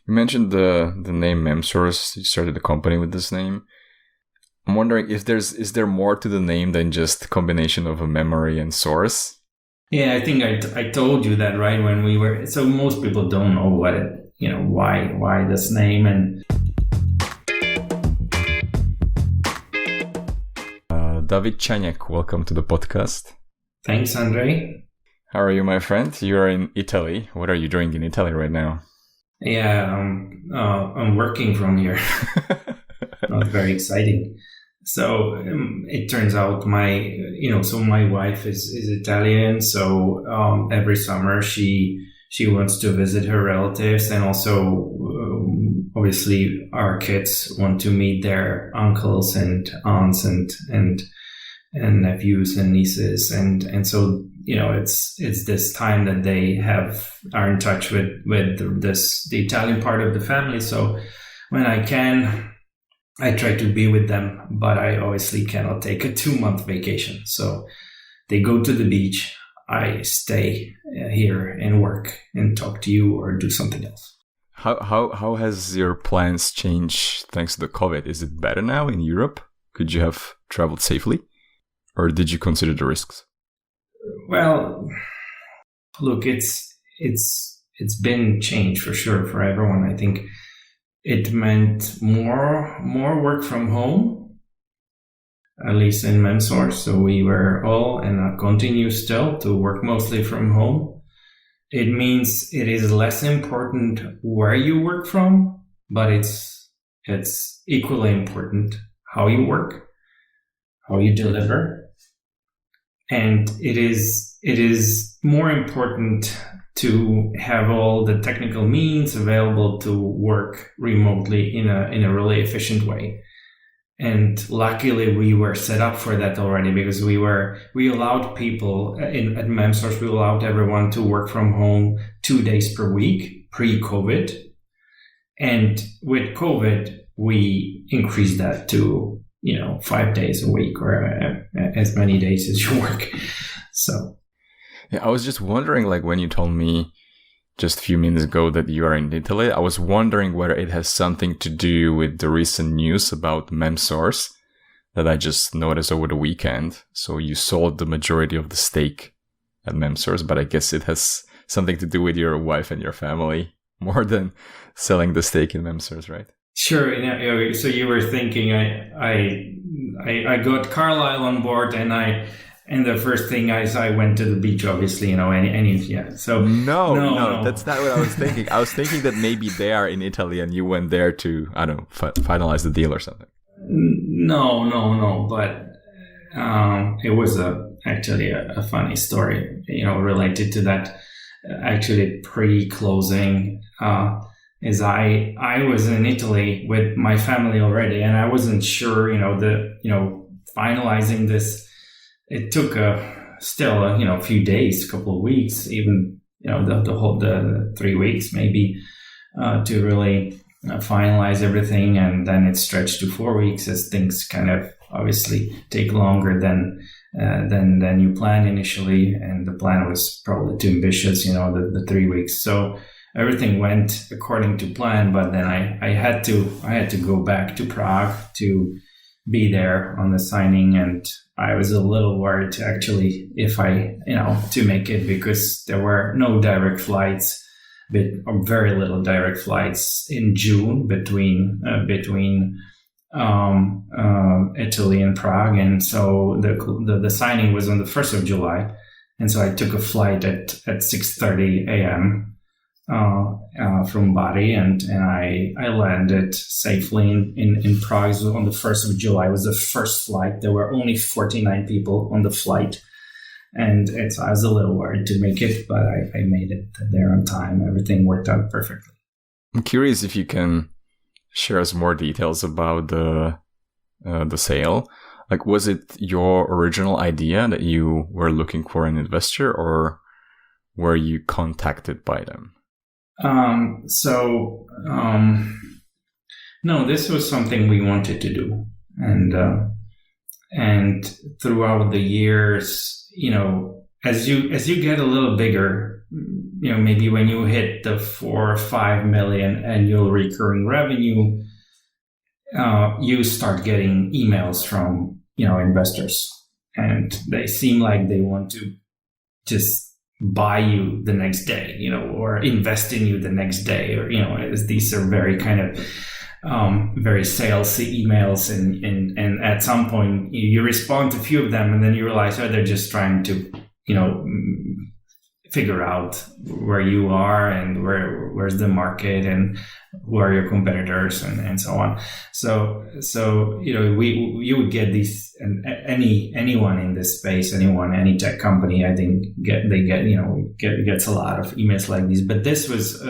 You mentioned the name MemSource. You started the company with this name. I'm wondering if is there more to the name than just combination of a memory and source? Yeah, I think I told you that, right, when we were. So most people don't know why this name. And David Čaněk, welcome to the podcast. Thanks, Andrei. How are you, my friend? You're in Italy. What are you doing in Italy right now? Yeah, I'm working from here. Not very exciting. So it turns out my wife is Italian. So every summer she wants to visit her relatives, and also obviously our kids want to meet their uncles and aunts and nephews and nieces, and so it's this time that they are in touch with the Italian part of the family. So when I can, I try to be with them, but I obviously cannot take a 2-month vacation. So they go to the beach, I stay here and work and talk to you or do something else. How has your plans changed thanks to the COVID? Is it better now in Europe? Could you have traveled safely? Or did you consider the risks? Well, look, it's been changed for sure for everyone. I think it meant more work from home, at least in MemSource. So we were all and continue still to work mostly from home. It means it is less important where you work from, but it's equally important how you work, how you deliver. And it is more important to have all the technical means available to work remotely in a really efficient way. And luckily we were set up for that already, because we allowed people at MemSource, we allowed everyone to work from home 2 days per week pre-COVID. And with COVID, we increased that to 5 days a week, or as many days as you work. So yeah, I was just wondering, like when you told me just a few minutes ago that you are in Italy, I was wondering whether it has something to do with the recent news about MemSource that I just noticed over the weekend. So you sold the majority of the stake at MemSource, but I guess it has something to do with your wife and your family more than selling the stake in MemSource, right? Sure. So you were thinking I got Carlisle on board, and the first thing I went to the beach, obviously, So no, that's not what I was thinking. I was thinking that maybe they are in Italy and you went there to, I don't know, finalize the deal or something. No. But it was actually a funny story, related to that. Actually, pre-closing, is I was in Italy with my family already, and I wasn't sure, finalizing this. It took still a few days, a couple of weeks, even the 3 weeks maybe, to really finalize everything, and then it stretched to 4 weeks as things kind of obviously take longer than you planned initially, and the plan was probably too ambitious, the 3 weeks. So everything went according to plan, but then I had to go back to Prague to be there on the signing, and I was a little worried actually to make it, because there were no direct flights, or very little direct flights in June between Italy and Prague, and so the signing was on the 1st of July, and so I took a flight at 6:30 a.m. From Bari, and I landed safely in Prague on the 1st of July. It was the first flight. There were only 49 people on the flight, and I was a little worried to make it, but I made it there on time. Everything worked out perfectly. I'm curious if you can share us more details about the sale. Like, was it your original idea that you were looking for an investor, or were you contacted by them? No, this was something we wanted to do. And throughout the years, as you get a little bigger, maybe when you hit the 4 or 5 million annual recurring revenue, you start getting emails from, investors, and they seem like they want to just buy you the next day, or invest in you the next day, or, these are very kind of very salesy emails, and at some point you respond to a few of them, and then you realize, they're just trying to, figure out where you are and where's the market and who are your competitors and so on. So you would get these, and anyone in this space, any tech company, I think gets a lot of emails like these. But this was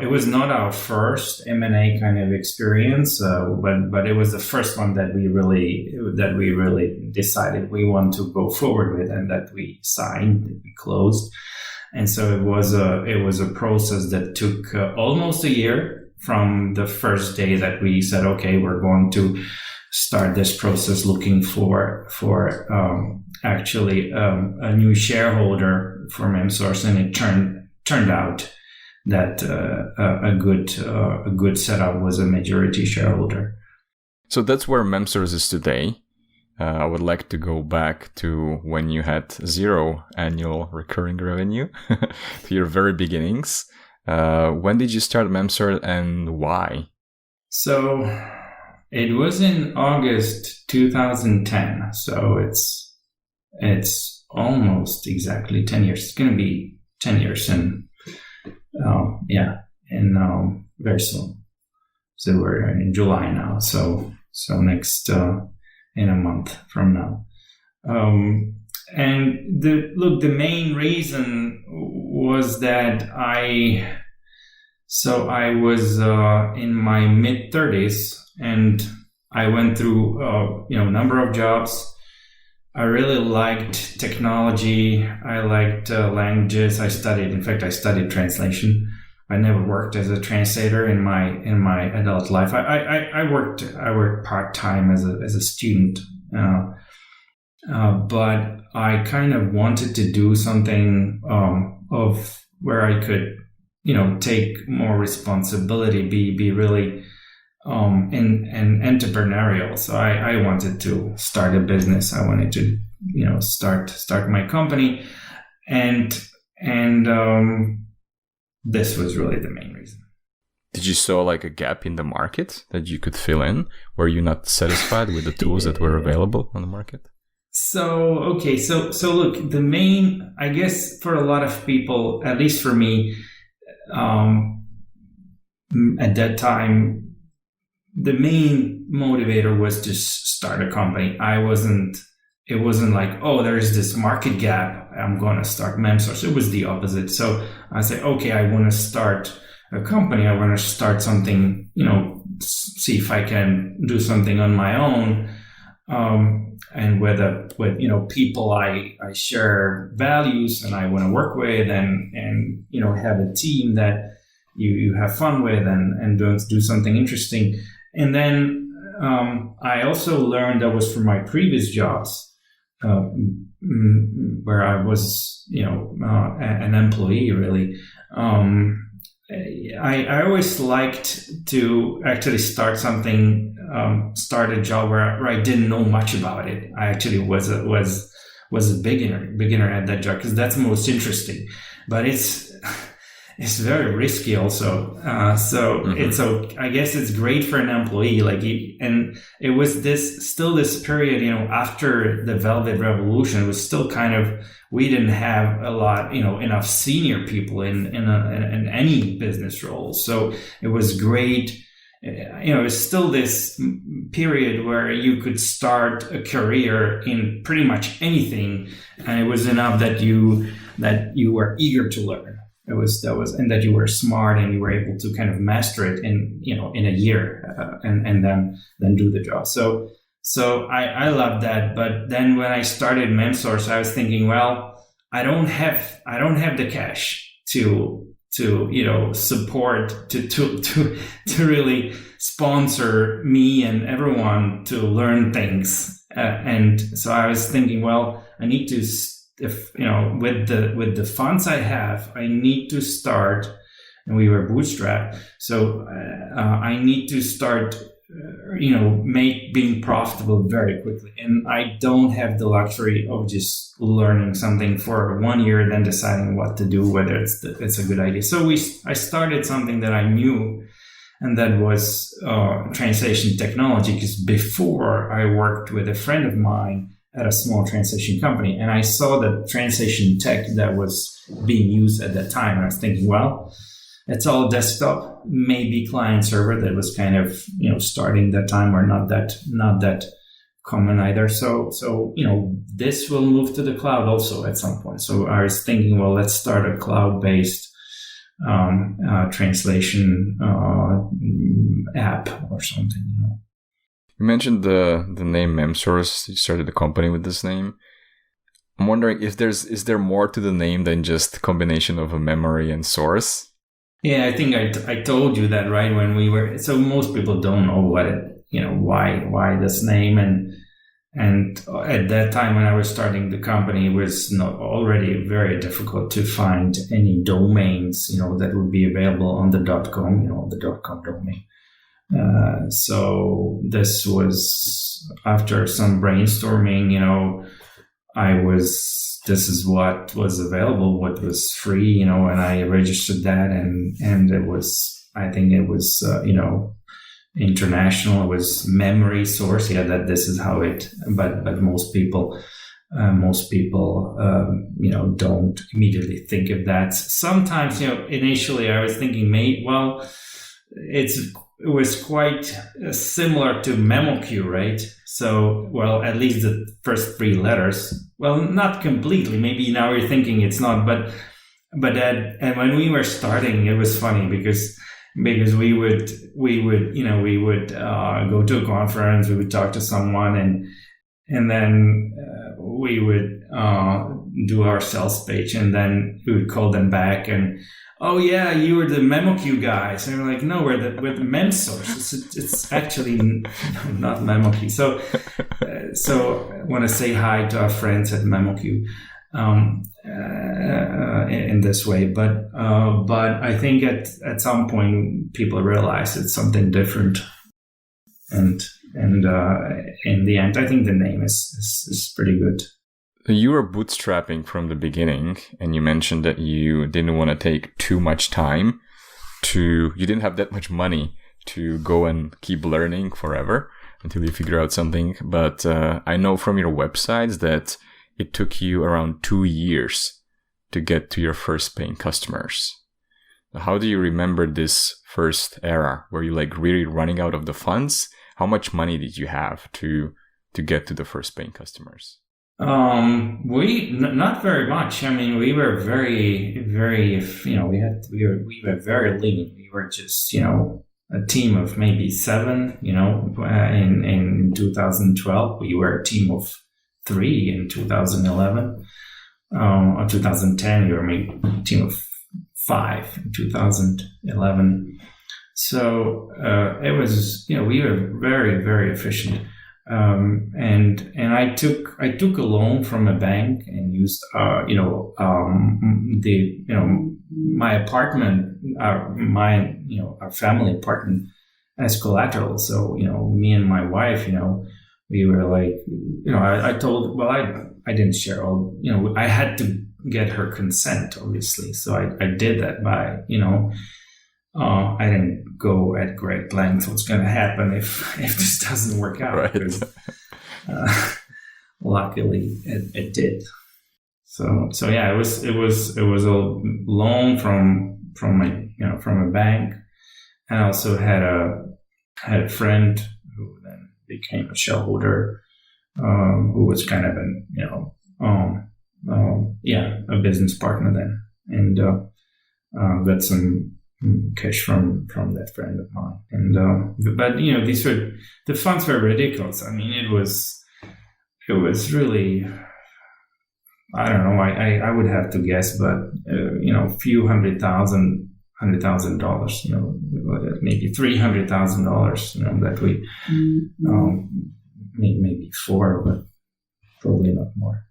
it was not our first M&A kind of experience, but it was the first one that we really decided we want to go forward with, and that we signed, that we closed. And so it was a process that took almost a year from the first day that we said, okay, we're going to start this process looking for actually a new shareholder for Memsource, and it turned out that a good setup was a majority shareholder. So that's where Memsource is today. I would like to go back to when you had 0 annual recurring revenue, to your very beginnings. When did you start Memsource, and why? So it was in August 2010. So it's almost exactly 10 years. It's going to be 10 years in very soon. So we're in July now. So next in a month from now. And the main reason was that I was in my mid-30s, and I went through a number of jobs. I really liked technology. I liked languages. I studied translation. I never worked as a translator in my adult life. I worked part-time as a student, but I kind of wanted to do something of where I could, take more responsibility, be really and entrepreneurial. So I wanted to start a business. I wanted to, start my company, and this was really the main reason. Did you saw like a gap in the market that you could fill in? Were you not satisfied with the tools that were available on the market? So look, the main, I guess for a lot of people, at least for me, at that time, the main motivator was to start a company. It wasn't like, oh, there's this market gap, I'm going to start Memsource. It was the opposite. So I said, okay, I want to start a company. I want to start something, see if I can do something on my own. And with people I share values and I want to work with, and have a team that you have fun with, and do something interesting. And then I also learned, that was from my previous jobs, where I was, an employee, really. I always liked to actually start a job where I didn't know much about it. I actually was a beginner at that job, because that's most interesting. But it's very risky also. I guess it's great for an employee. And it was this period, after the Velvet Revolution, it was still kind of, we didn't have a lot, enough senior people in any business role. So it was great. It was still this period where you could start a career in pretty much anything, and it was enough that you were eager to learn. And that you were smart and you were able to kind of master it in a year, and then do the job. So I loved that. But then when I started Memsource, I was thinking, well, I don't have the cash to support, to really sponsor me and everyone to learn things. And so I was thinking, well, I need to if with the funds I have, I need to start, and we were bootstrapped, so I need to start, being profitable very quickly, and I don't have the luxury of just learning something for 1 year, then deciding what to do, whether it's a good idea. So I started something that I knew, and that was translation technology, because before I worked with a friend of mine at a small translation company, and I saw the translation tech that was being used at that time. And I was thinking, well, it's all desktop, maybe client server. That was kind of, starting that time, or not that common either. So, this will move to the cloud also at some point. So I was thinking, well, let's start a cloud-based translation app or something. You mentioned the name Memsource. You started the company with this name. I'm wondering if is there more to the name than just a combination of a memory and source? Yeah, I think I told you that, right, when we were. So most people don't know why this name, and at that time when I was starting the company, it was not already very difficult to find any domains, that would be available on the .com, the .com domain. So this was after some brainstorming, this is what was available, what was free, and I registered that, and it was, I think it was, international. It was memory source. Yeah, that this is how it, but most people, don't immediately think of that. Sometimes, initially I was thinking, it was quite similar to MemoQ, right? So, well, at least the first 3 letters. Well, not completely. Maybe now you're thinking it's not, but and when we were starting, it was funny because we would go to a conference, we would talk to someone, and then we would do our sales pitch, and then we would call them back and, oh yeah, you were the MemoQ guys. And we're like, no, we're the Memsource. It's actually not MemoQ. So I want to say hi to our friends at MemoQ in this way. But I think at some point people realize it's something different. And in the end, I think the name is pretty good. You were bootstrapping from the beginning, and you mentioned that you didn't want to take too much time you didn't have that much money to go and keep learning forever until you figure out something. But I know from your websites that it took you around 2 years to get to your first paying customers. How do you remember this first era? Were you really running out of the funds? How much money did you have to get to the first paying customers? Not very much. I mean, we were very, very, we were very lean. We were just, a team of maybe 7, in 2012. We were a team of 3 in 2011. Or 2010, we were maybe a team of 5 in 2011. So, it was, we were very, very efficient. And I took a loan from a bank and used, my apartment, our family apartment as collateral. So, me and my wife, we were like, I didn't share all, I had to get her consent, obviously. So I did that by, I didn't go at great length what's going to happen if this doesn't work out. Right. Because, luckily, it did. So yeah, it was a loan from a bank, and I also had a friend who then became a shareholder, who was kind of a business partner then, and got some cash from that friend of mine. And but the funds were ridiculous. I mean, it was really, I don't know, I would have to guess, but a few $100,000, maybe $300,000, that we maybe 4, but probably not more.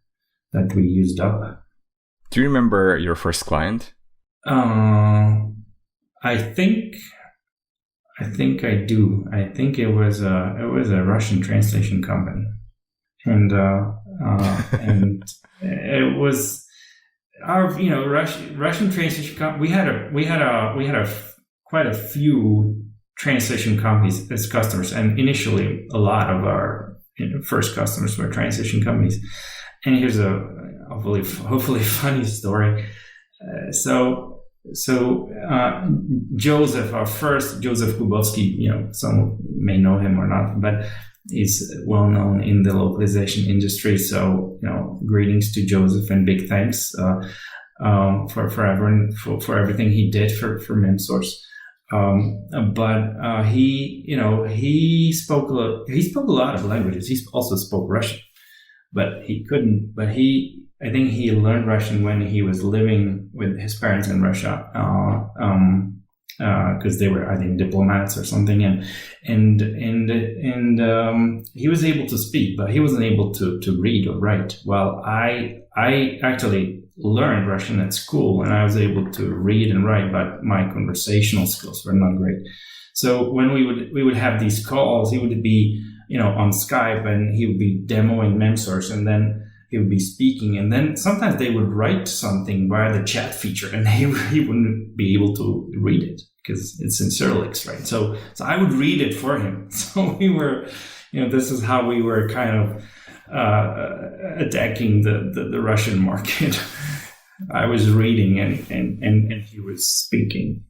that we used up. Do you remember your first client? I think I do. I think it was a Russian translation company, and it was our Russian translation company. We had quite a few translation companies as customers, and initially a lot of our first customers were translation companies. And here's a hopefully funny story. Joseph Kubowski, some may know him or not, but he's well known in the localization industry. So, greetings to Joseph and big thanks for everything he did for Memsource. But he spoke a lot of languages. He also spoke Russian, but he couldn't. But I think he learned Russian when he was living with his parents in Russia, because they were, I think, diplomats or something, and he was able to speak, but he wasn't able to read or write. Well, I actually learned Russian at school, and I was able to read and write, but my conversational skills were not great. So when we would have these calls, he would be on Skype, and he would be demoing Memsource, and then he would be speaking, and then sometimes they would write something via the chat feature, and he wouldn't be able to read it because it's in Cyrillic, right? So I would read it for him. So we were, this is how we were kind of attacking the Russian market. I was reading and he was speaking.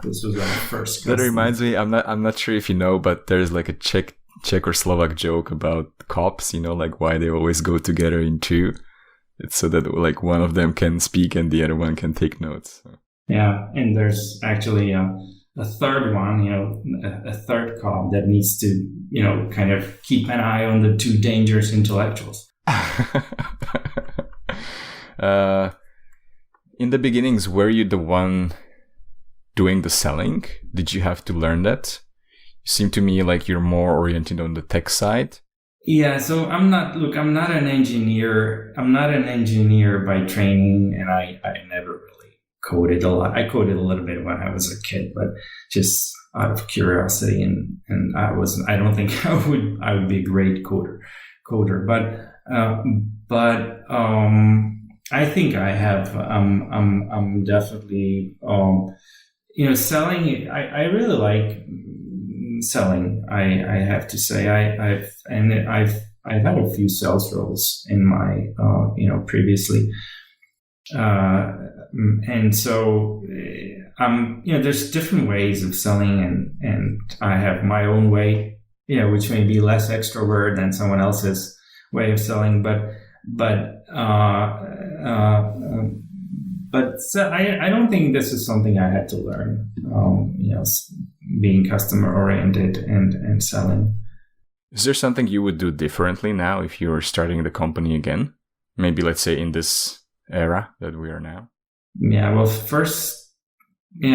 This was our first customer. That reminds me, I'm not sure if you know, but there's like a Czech or Slovak joke about cops, like why they always go together in two. It's so that like one of them can speak and the other one can take notes. So. Yeah, and there's actually a third one, a third cop that needs to, kind of keep an eye on the two dangerous intellectuals. In the beginnings, were you the one doing the selling? Did you have to learn that? You seem to me like you're more oriented on the tech side. Yeah, so I'm not an engineer. I'm not an engineer by training, and I never really coded a lot. I coded a little bit when I was a kid, but just out of curiosity, and I don't think I would be a great coder, but I think I have. I'm definitely selling. I really like selling. I have to say I've had a few sales roles in my previously, and so there's different ways of selling, and I have my own way, which may be less extrovert than someone else's way of selling, but so I don't think this is something I had to learn, being customer oriented and selling. Is there something you would do differently now if you were starting the company again? Maybe let's say in this era that we are now. Yeah, well, first, would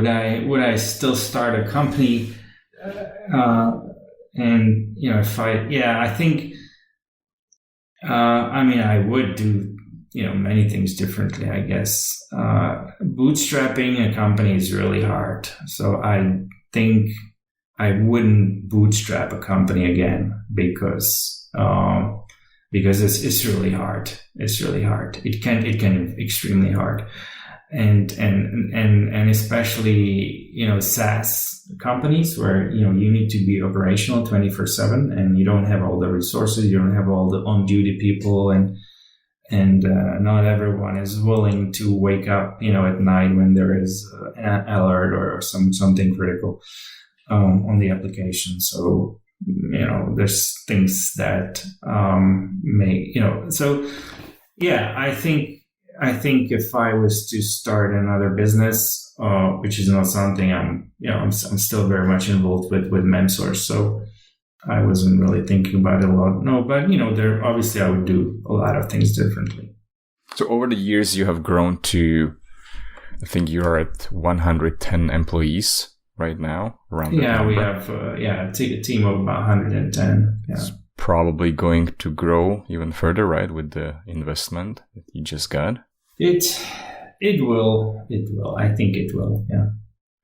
I still start a company? I think, I would do, many things differently, I guess. Bootstrapping a company is really hard. So I think I wouldn't bootstrap a company again because it's really hard. It's really hard. It can be extremely hard. And especially, SaaS companies where, you need to be operational 24/7 and you don't have all the resources, you don't have all the on-duty people, and not everyone is willing to wake up, at night when there is an alert or something critical on the application. So, there's things that I think if I was to start another business, which is not something I'm still very much involved with Memsource, so I wasn't really thinking about it a lot. No, but there obviously I would do a lot of things differently. So over the years, you have grown to, I think you are at 110 employees right now. Around we have a team of about 110. Yeah. probably going to grow even further, right, with the investment that you just got? It will. I think it will, yeah.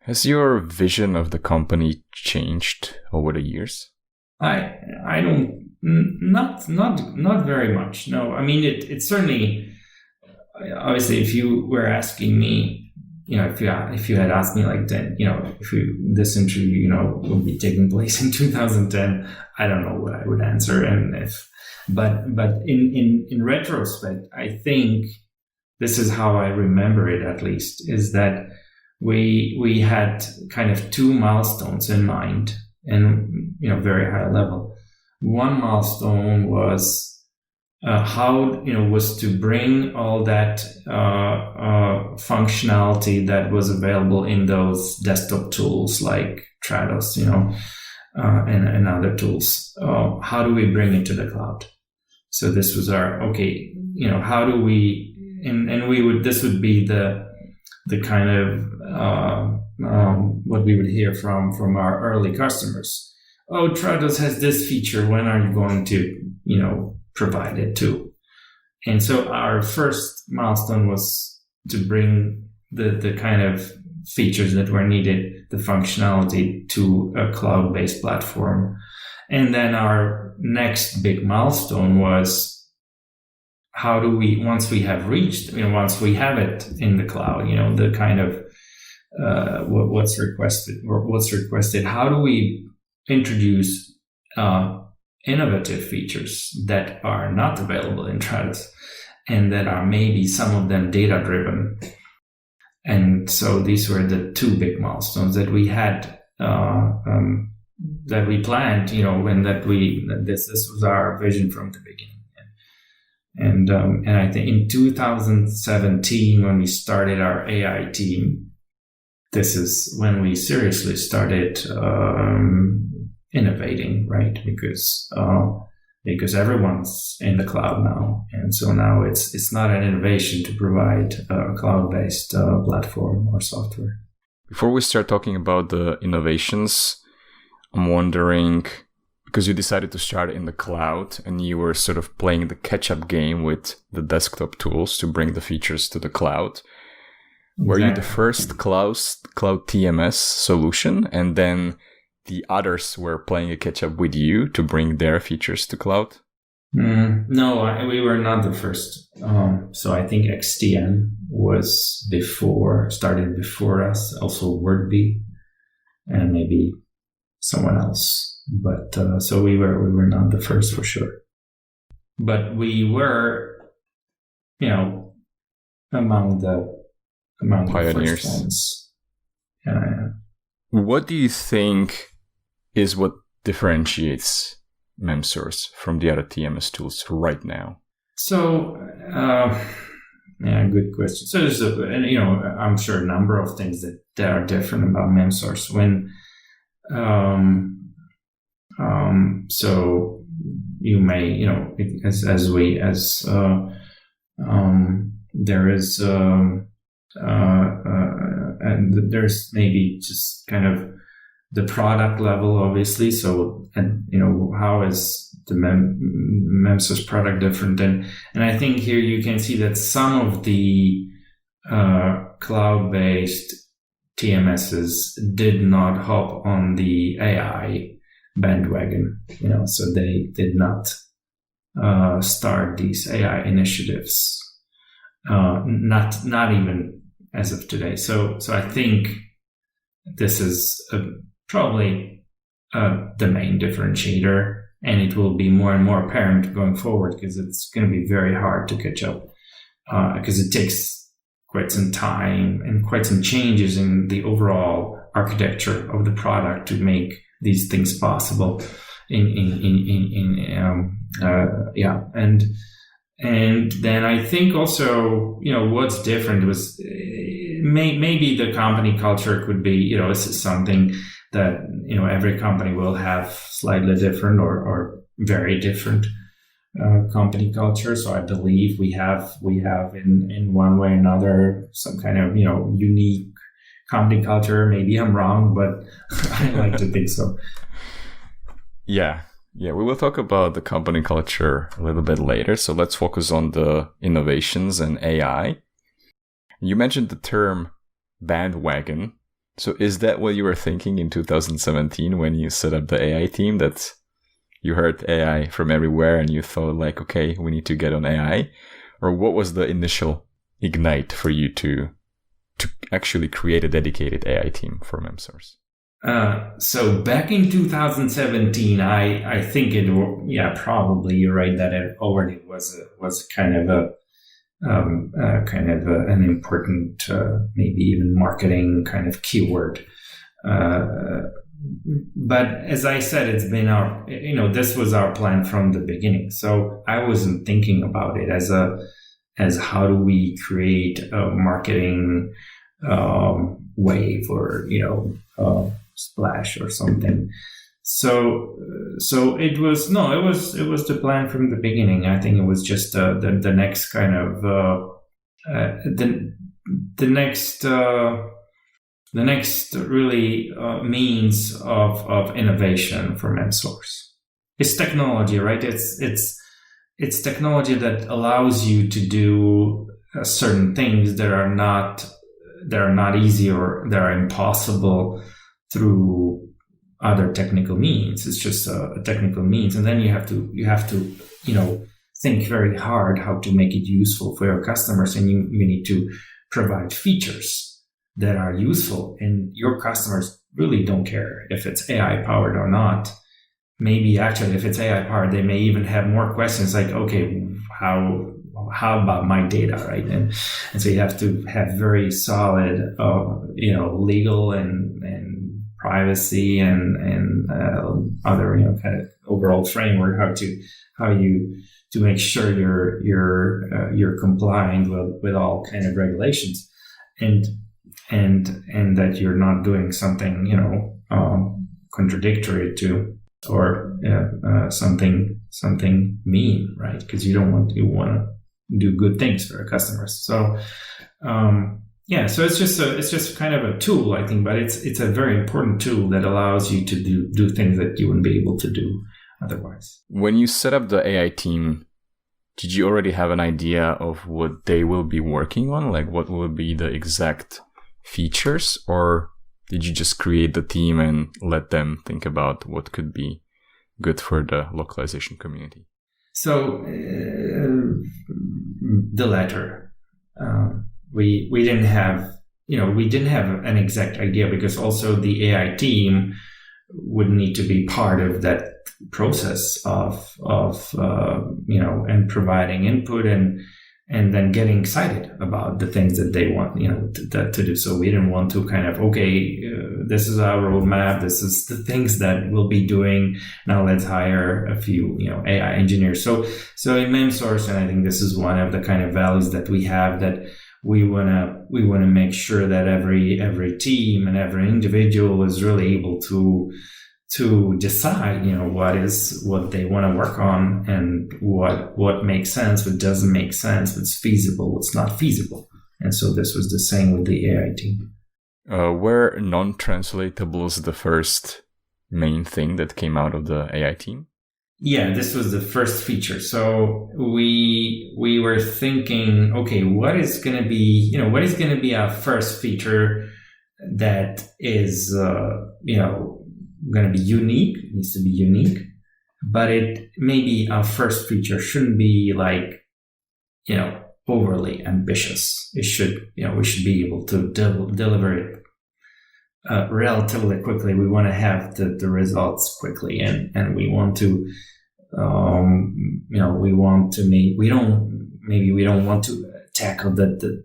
Has your vision of the company changed over the years? I don't, not very much. No, I mean, it certainly, obviously, if you were asking me, if you had asked me like then, if this interview, would be taking place in 2010, I don't know what I would answer. But in retrospect, I think this is how I remember it, at least, is that we had kind of two milestones in mind, and very high level. One milestone was was to bring all that functionality that was available in those desktop tools like Trados, and other tools. How do we bring it to the cloud? So this was our how do we this would be the kind of what we would hear from our early customers. Oh, Trados has this feature. When are you going to, provide it too? And so our first milestone was to bring the kind of features that were needed, the functionality, to a cloud-based platform. And then our next big milestone was, how do we, once we have it in the cloud, the kind of what's requested, how do we introduce innovative features that are not available in Trados and that are maybe some of them data driven. And so these were the two big milestones that we had, that we planned, this was our vision from the beginning. And I think in 2017, when we started our AI team, this is when we seriously started innovating, right? Because everyone's in the cloud now, and so now it's not an innovation to provide a cloud-based platform or software. Before we start talking about the innovations, I'm wondering, because you decided to start in the cloud and you were sort of playing the catch-up game with the desktop tools to bring the features to the cloud. Were you the first cloud TMS solution, and then the others were playing a catch-up with you to bring their features to cloud? No, we were not the first. So I think XTM started before us, also WordBee, and maybe someone else. But so we were not the first for sure. But we were, among the pioneers. The first ones. Yeah. What do you think is what differentiates Memsource from the other TMS tools right now? So, good question. So there's I'm sure a number of things that are different about Memsource. So you may, there is, and there's maybe just kind of the product level, obviously. So, how is the Memsource product different? And I think here you can see that some of the cloud-based TMSs did not hop on the AI bandwagon, so they did not start these AI initiatives, not even as of today. So I think this is probably the main differentiator, and it will be more and more apparent going forward because it's going to be very hard to catch up because it takes quite some time and quite some changes in the overall architecture of the product to make these things possible. And then I think also, what's different was maybe the company culture could be, this is something that, every company will have slightly different or very different company culture. So I believe we have in one way or another some kind of, unique company culture. Maybe I'm wrong, but I like to think so. Yeah. Yeah, we will talk about the company culture a little bit later. So let's focus on the innovations and AI. You mentioned the term bandwagon. So is that what you were thinking in 2017 when you set up the AI team, that you heard AI from everywhere and you thought like, okay, we need to get on AI? Or what was the initial ignite for you to actually create a dedicated AI team for Memsource? So back in 2017, I think probably you're right that it already was kind of an important, maybe even marketing kind of keyword. But as I said, it's been this was our plan from the beginning. So I wasn't thinking about it as how do we create a marketing wave or splash or something. So it was the plan from the beginning. I think it was just the next kind of the next really means of innovation for Memsource. It's technology, right? It's technology that allows you to do certain things that are not easy or that are impossible through other technical means. It's just a technical means, and then you have to think very hard how to make it useful for your customers, and you need to provide features that are useful, and your customers really don't care if it's AI powered or not. Maybe actually if it's AI powered, they may even have more questions like, okay, how about my data, right? And so you have to have very solid legal and privacy and other kind of overall framework to make sure you're compliant with all kind of regulations and that you're not doing something contradictory to or something mean, right? Because you want to do good things for your customers. So so it's just kind of a tool, I think, but it's a very important tool that allows you to do things that you wouldn't be able to do otherwise. When you set up the AI team, did you already have an idea of what they will be working on? Like what will be the exact features, or did you just create the team and let them think about what could be good for the localization community? So the latter. We didn't have an exact idea, because also the AI team would need to be part of that process of and providing input and then getting excited about the things that they want to do. So we didn't want to kind of this is our roadmap, this is the things that we'll be doing, now let's hire a few AI engineers. So in Memsource, and I think this is one of the kind of values that we have, that we wanna make sure that every team and every individual is really able to decide, what they want to work on, and what makes sense, what doesn't make sense, what's feasible, what's not feasible. And so this was the same with the AI team. Were non-translatables the first main thing that came out of the AI team? Yeah, this was the first feature. So we were thinking, okay, what is going to be our first feature that is, going to be unique, it needs to be unique, but maybe our first feature shouldn't be like, overly ambitious. It should, we should be able to deliver it relatively quickly. We want to have the results quickly, and we want to, we don't want to tackle the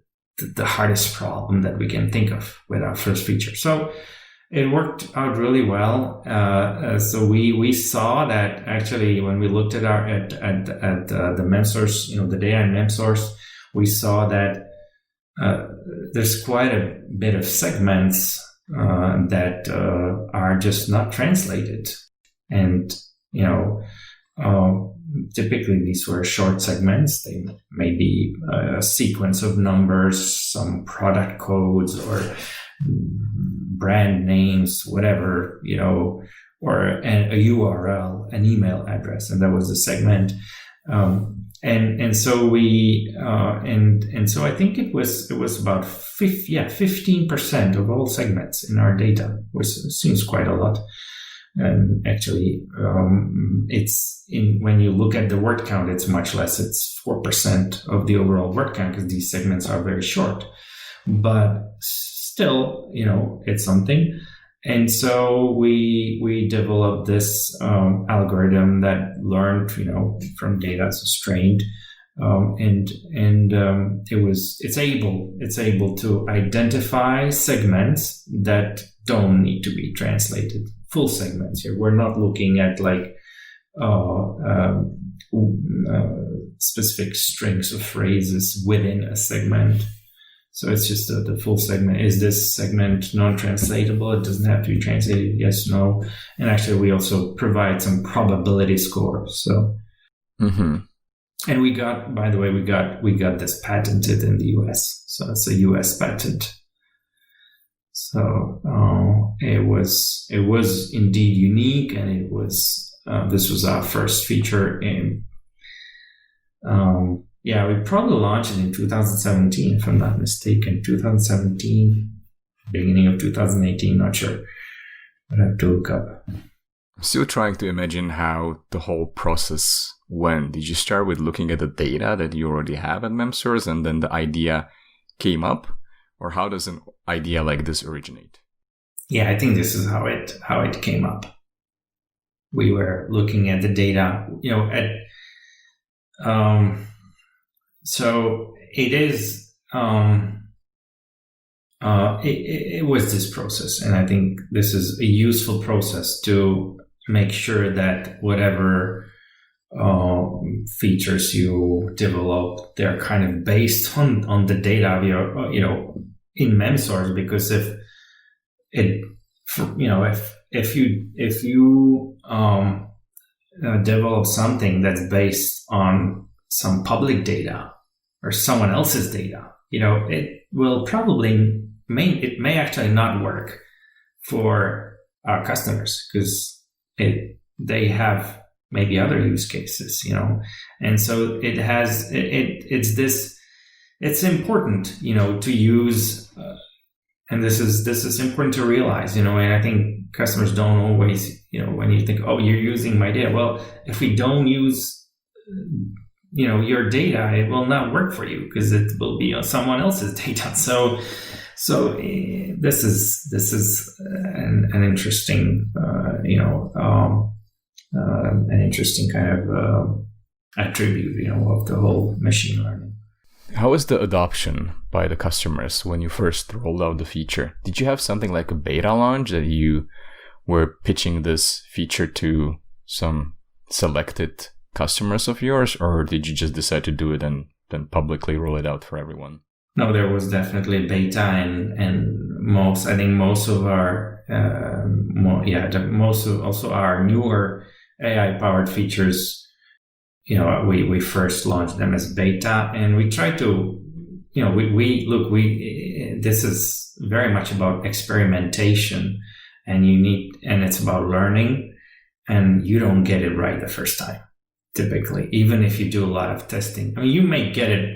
hardest problem that we can think of with our first feature. So it worked out really well. So we saw that actually when we looked at the Memsource, the data in Memsource, we saw that there's quite a bit of segments that are just not translated, and typically these were short segments. They may be a sequence of numbers, some product codes, or brand names, whatever, or a URL, an email address, and that was the segment. And so we so I think it was about 15% of all segments in our data, which seems quite a lot. And actually, it's when you look at the word count, it's much less. It's 4% of the overall word count because these segments are very short. But still, it's something. And so we developed this algorithm that learned, from data, it's trained, it's able to identify segments that don't need to be translated. Full segments here. We're not looking at specific strings of phrases within a segment. So it's just the full segment. Is this segment non-translatable? It doesn't have to be translated. Yes, no. And actually, we also provide some probability scores. So, and we got, by the way, we got this patented in the US. So it's a US patent. So it was indeed unique, and it was this was our first feature in. We probably launched it in 2017, if I'm not mistaken. 2017, beginning of 2018, not sure. But I have to look up. I'm still trying to imagine how the whole process went. Did you start with looking at the data that you already have at Memsource, and then the idea came up? Or how does an idea like this originate? Yeah, I think this is how it came up. We were looking at the data, so it is, it was this process. And I think this is a useful process to make sure that whatever features you develop, they're kind of based on the data of your, in Memsource, because if you develop something that's based on some public data or someone else's data, it will probably it may actually not work for our customers because they have maybe other use cases, and so it's important, to use, and this is important to realize, and I think customers don't always, when you think, oh, you're using my data. Well, if we don't use, your data, it will not work for you because it will be on someone else's data. So this is an interesting, an interesting kind of attribute, of the whole machine learning. How was the adoption by the customers when you first rolled out the feature? Did you have something like a beta launch that you were pitching this feature to some selected customers of yours, or did you just decide to do it and then publicly roll it out for everyone? No, there was definitely a beta, and most of our also our newer AI-powered features. We first launched them as beta, and we try to, this is very much about experimentation, and it's about learning, and you don't get it right the first time, typically, even if you do a lot of testing. I mean, you may get it,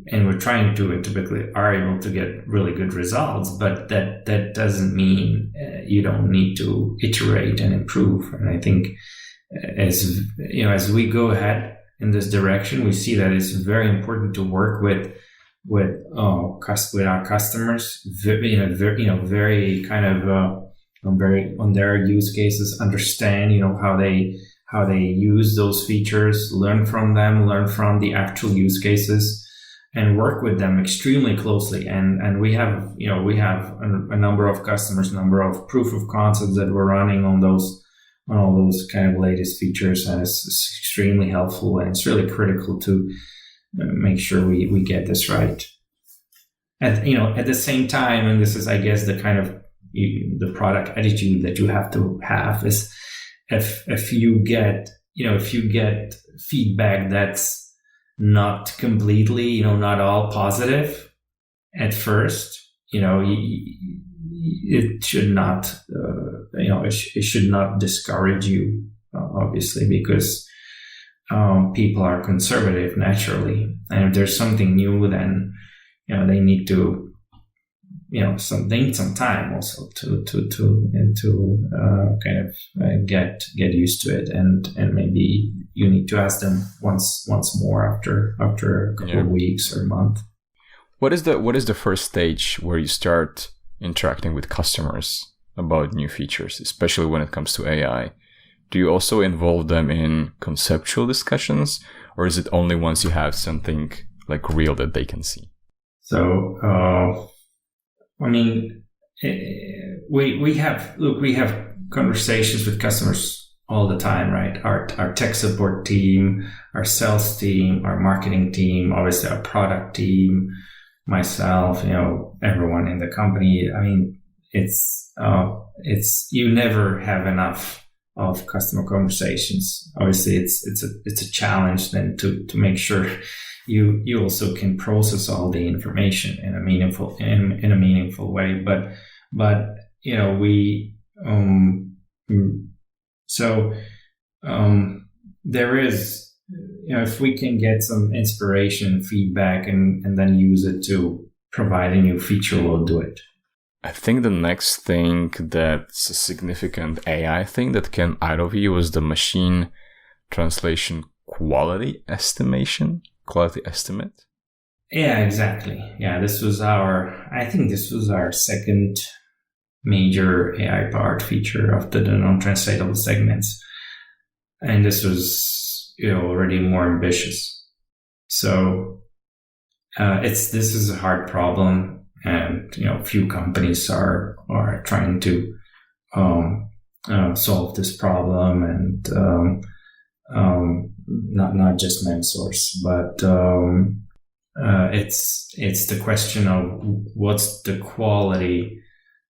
and we're trying to, and typically are able to get really good results, but that doesn't mean you don't need to iterate and improve. And I think as we go ahead in this direction, we see that it's very important to work with our customers, very kind of on their use cases, understand how they use those features, learn from them, learn from the actual use cases, and work with them extremely closely. And we have a number of customers, number of proof of concepts that we're running on all those kind of latest features, and it's extremely helpful, and it's really critical to make sure we get this right. At the same time, and this is, I guess, the kind of the product attitude that you have to have is if you get feedback that's not completely, not all positive at first, it should not, it should not discourage you, obviously, because people are conservative naturally, and if there's something new, then they need to, they need some time also to kind of get used to it, and maybe you need to ask them once more after a couple of weeks or a month. What is the first stage where you start interacting with customers about new features, especially when it comes to AI? Do you also involve them in conceptual discussions, or is it only once you have something like real that they can see? So, we have conversations with customers all the time, right? Our tech support team, our sales team, our marketing team, obviously our product team, myself, everyone in the company. It's you never have enough of customer conversations. Obviously, it's a challenge then to make sure you also can process all the information in a meaningful way. But there is, if we can get some inspiration, feedback, and then use it to provide a new feature, we'll do it. I think the next thing that's a significant AI thing that came out of you was the machine translation quality estimate. Yeah, exactly. Yeah, this was our second major AI-powered feature of the non-translatable segments. And this was, already more ambitious. So this is a hard problem. And few companies are trying to solve this problem, and not just Memsource, but it's the question of what's the quality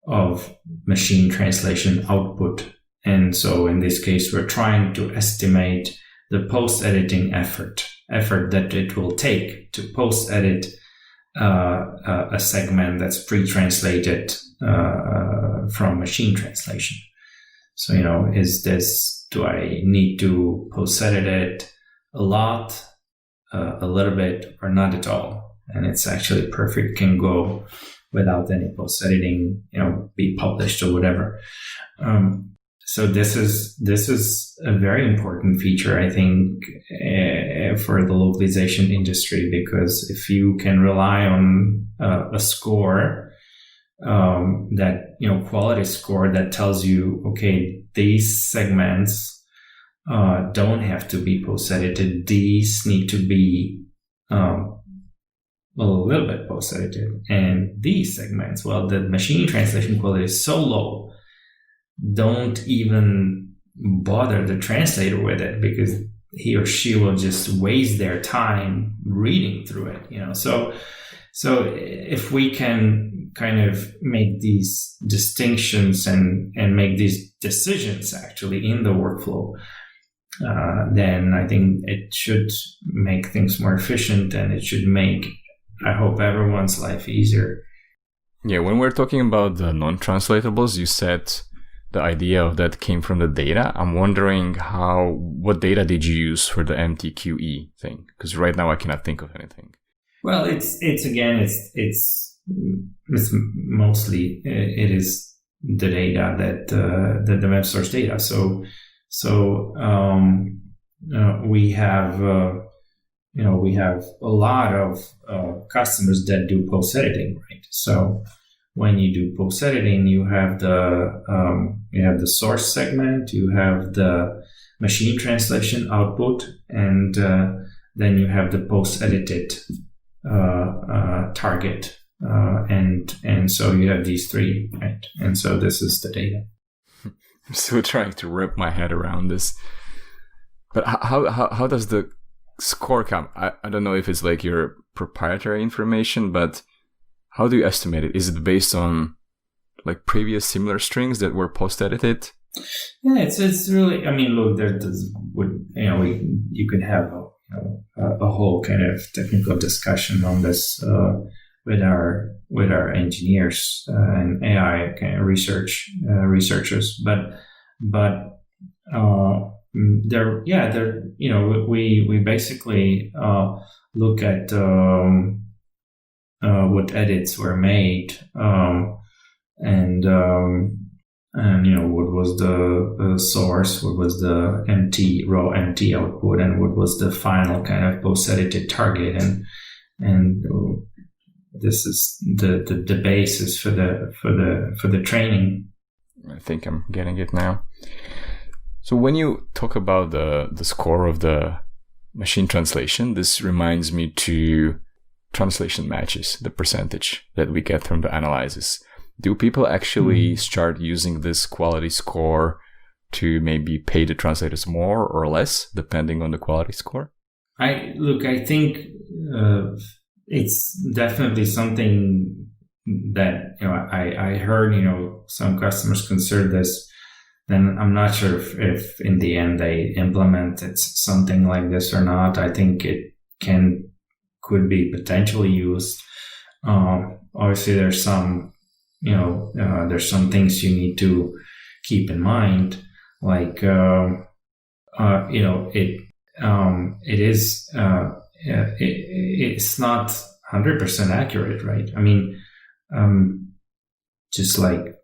of machine translation output. And so in this case, we're trying to estimate the post-editing effort that it will take to post-edit a segment that's pre-translated from machine translation. So, do I need to post-edit it a lot, a little bit, or not at all? And it's actually perfect, can go without any post-editing, be published or whatever. So this is a very important feature, I think, for the localization industry, because if you can rely on a score, that quality score that tells you, okay, these segments don't have to be post-edited; these need to be a little bit post-edited, and these segments, well, the machine translation quality is so low. Don't even bother the translator with it, because he or she will just waste their time reading through it. So if we can kind of make these distinctions and make these decisions actually in the workflow, then I think it should make things more efficient, and it should make, I hope, everyone's life easier. Yeah, when we're talking about the non-translatables, you said the idea of that came from the data. I'm wondering what data did you use for the MTQE thing? Because right now I cannot think of anything. Well, it's mostly it is the data that the Memsource data. So we have a lot of customers that do post editing, right? So when you do post editing, you have the source segment, you have the machine translation output, and then you have the post edited target, and so you have these three, right? And so this is the data. I'm still trying to wrap my head around this. But how does the score come? I don't know if it's like your proprietary information, but how do you estimate it? Is it based on like previous similar strings that were post-edited? Yeah, it's really. I mean, look, you could have a whole kind of technical discussion on this. our engineers and AI kind of researchers, but we basically look at what edits were made, and what was the source, what was the raw empty output, and what was the final kind of post-edited target, and this is the basis for the training. I think I'm getting it now. So when you talk about the score of the machine translation, this reminds me to translation matches, the percentage that we get from the analysis. Do people actually start using this quality score to maybe pay the translators more or less, depending on the quality score? I think it's definitely something that I heard some customers consider this. Then I'm not sure if in the end they implemented something like this or not. I think it could be potentially used. Obviously, there's some things you need to keep in mind, like it's not 100% accurate, right? I mean, just like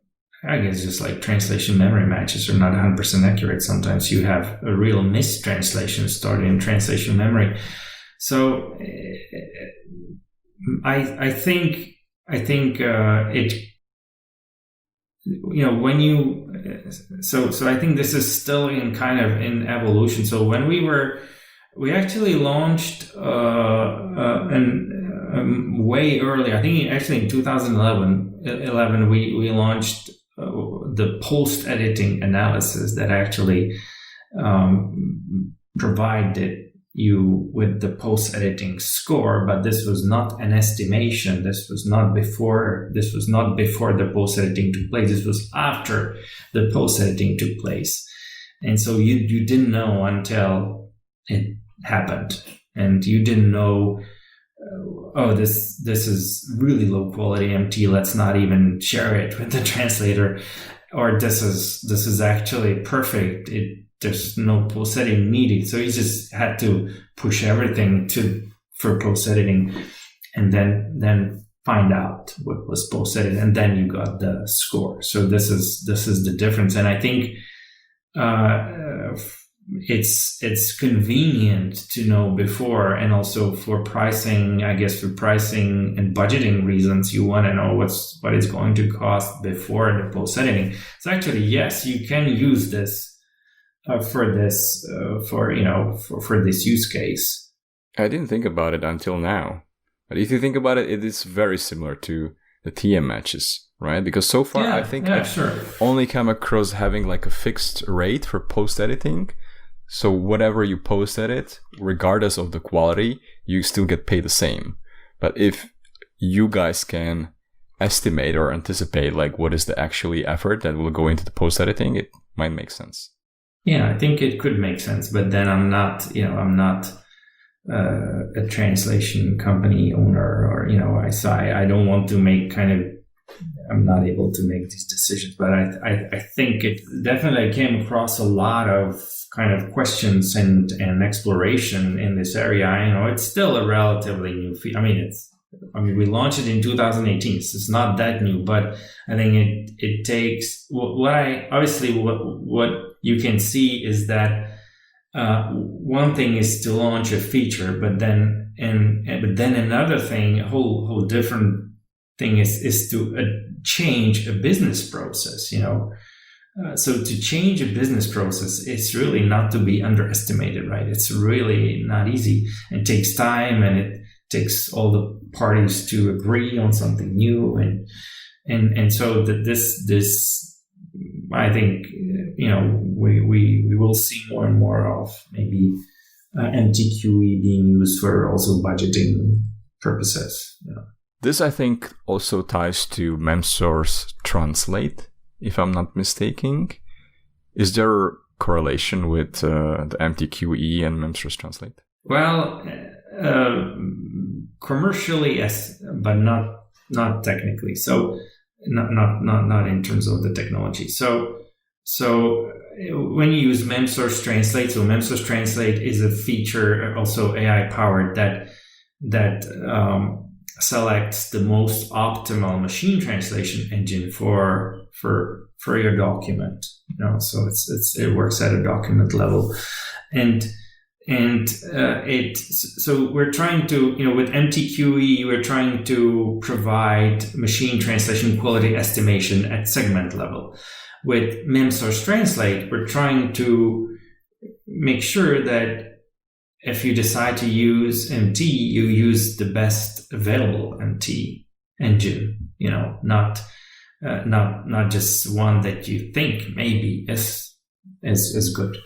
translation memory matches are not 100% accurate. Sometimes you have a real mistranslation stored in translation memory. So I think it, when you, so I think this is still in evolution. So when we actually launched way early. I think actually in 2011 we launched the post-editing analysis that actually provided you with the post-editing score, but this was not an estimation. This was not before the post-editing took place. This was after the post-editing took place. And so you didn't know until it happened, and you didn't know, this is really low quality MT, let's not even share it with the translator, or this is actually perfect, there's no post editing needed. So you just had to push everything for post editing, and then find out what was post edited, and then you got the score. So this is the difference. And I think it's convenient to know before, and also for pricing, I guess for pricing and budgeting reasons, you want to know what it's going to cost before the post editing. So actually, yes, you can use this for this use case. I didn't think about it until now, but if you think about it, it is very similar to the TM matches, right? Because so far, I think I've only come across having like a fixed rate for post editing. So whatever you post edit, regardless of the quality, you still get paid the same. But if you guys can estimate or anticipate like what is the actually effort that will go into the post editing, it might make sense. Yeah, I think it could make sense, but then I'm not a translation company owner, or I don't want to make I'm not able to make these decisions. But I think it definitely came across a lot of kind of questions and exploration in this area. It's still a relatively new field. We launched it in 2018, so it's not that new, but I think it takes what you can see is that one thing is to launch a feature, but then another thing, a whole different thing is to change a business process. So to change a business process, it's really not to be underestimated, right? It's really not easy. It takes time, and it takes all the parties to agree on something new, and so this I think we will see more and more of maybe MTQE being used for also budgeting purposes. This I think also ties to Memsource Translate, if I'm not mistaken. Is there a correlation with the MTQE and Memsource Translate? Well, commercially, yes, but not technically. So not in terms of the technology. So when you use Memsource Translate, so Memsource Translate is a feature also AI powered that selects the most optimal machine translation engine for your document. So it works at a document level, so we're trying to, with MTQE, we're trying to provide machine translation quality estimation at segment level. With Memsource Translate, we're trying to make sure that if you decide to use MT, you use the best available MT engine, not just one that you think maybe is good.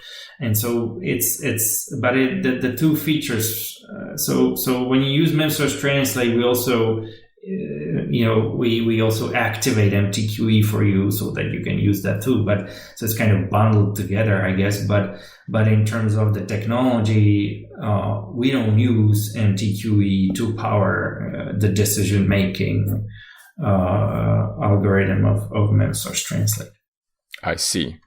And so the two features. So when you use Memsource Translate, we also, we also activate MTQE for you so that you can use that too. But so it's kind of bundled together, I guess. But in terms of the technology, we don't use MTQE to power the decision making algorithm of Memsource Translate. I see.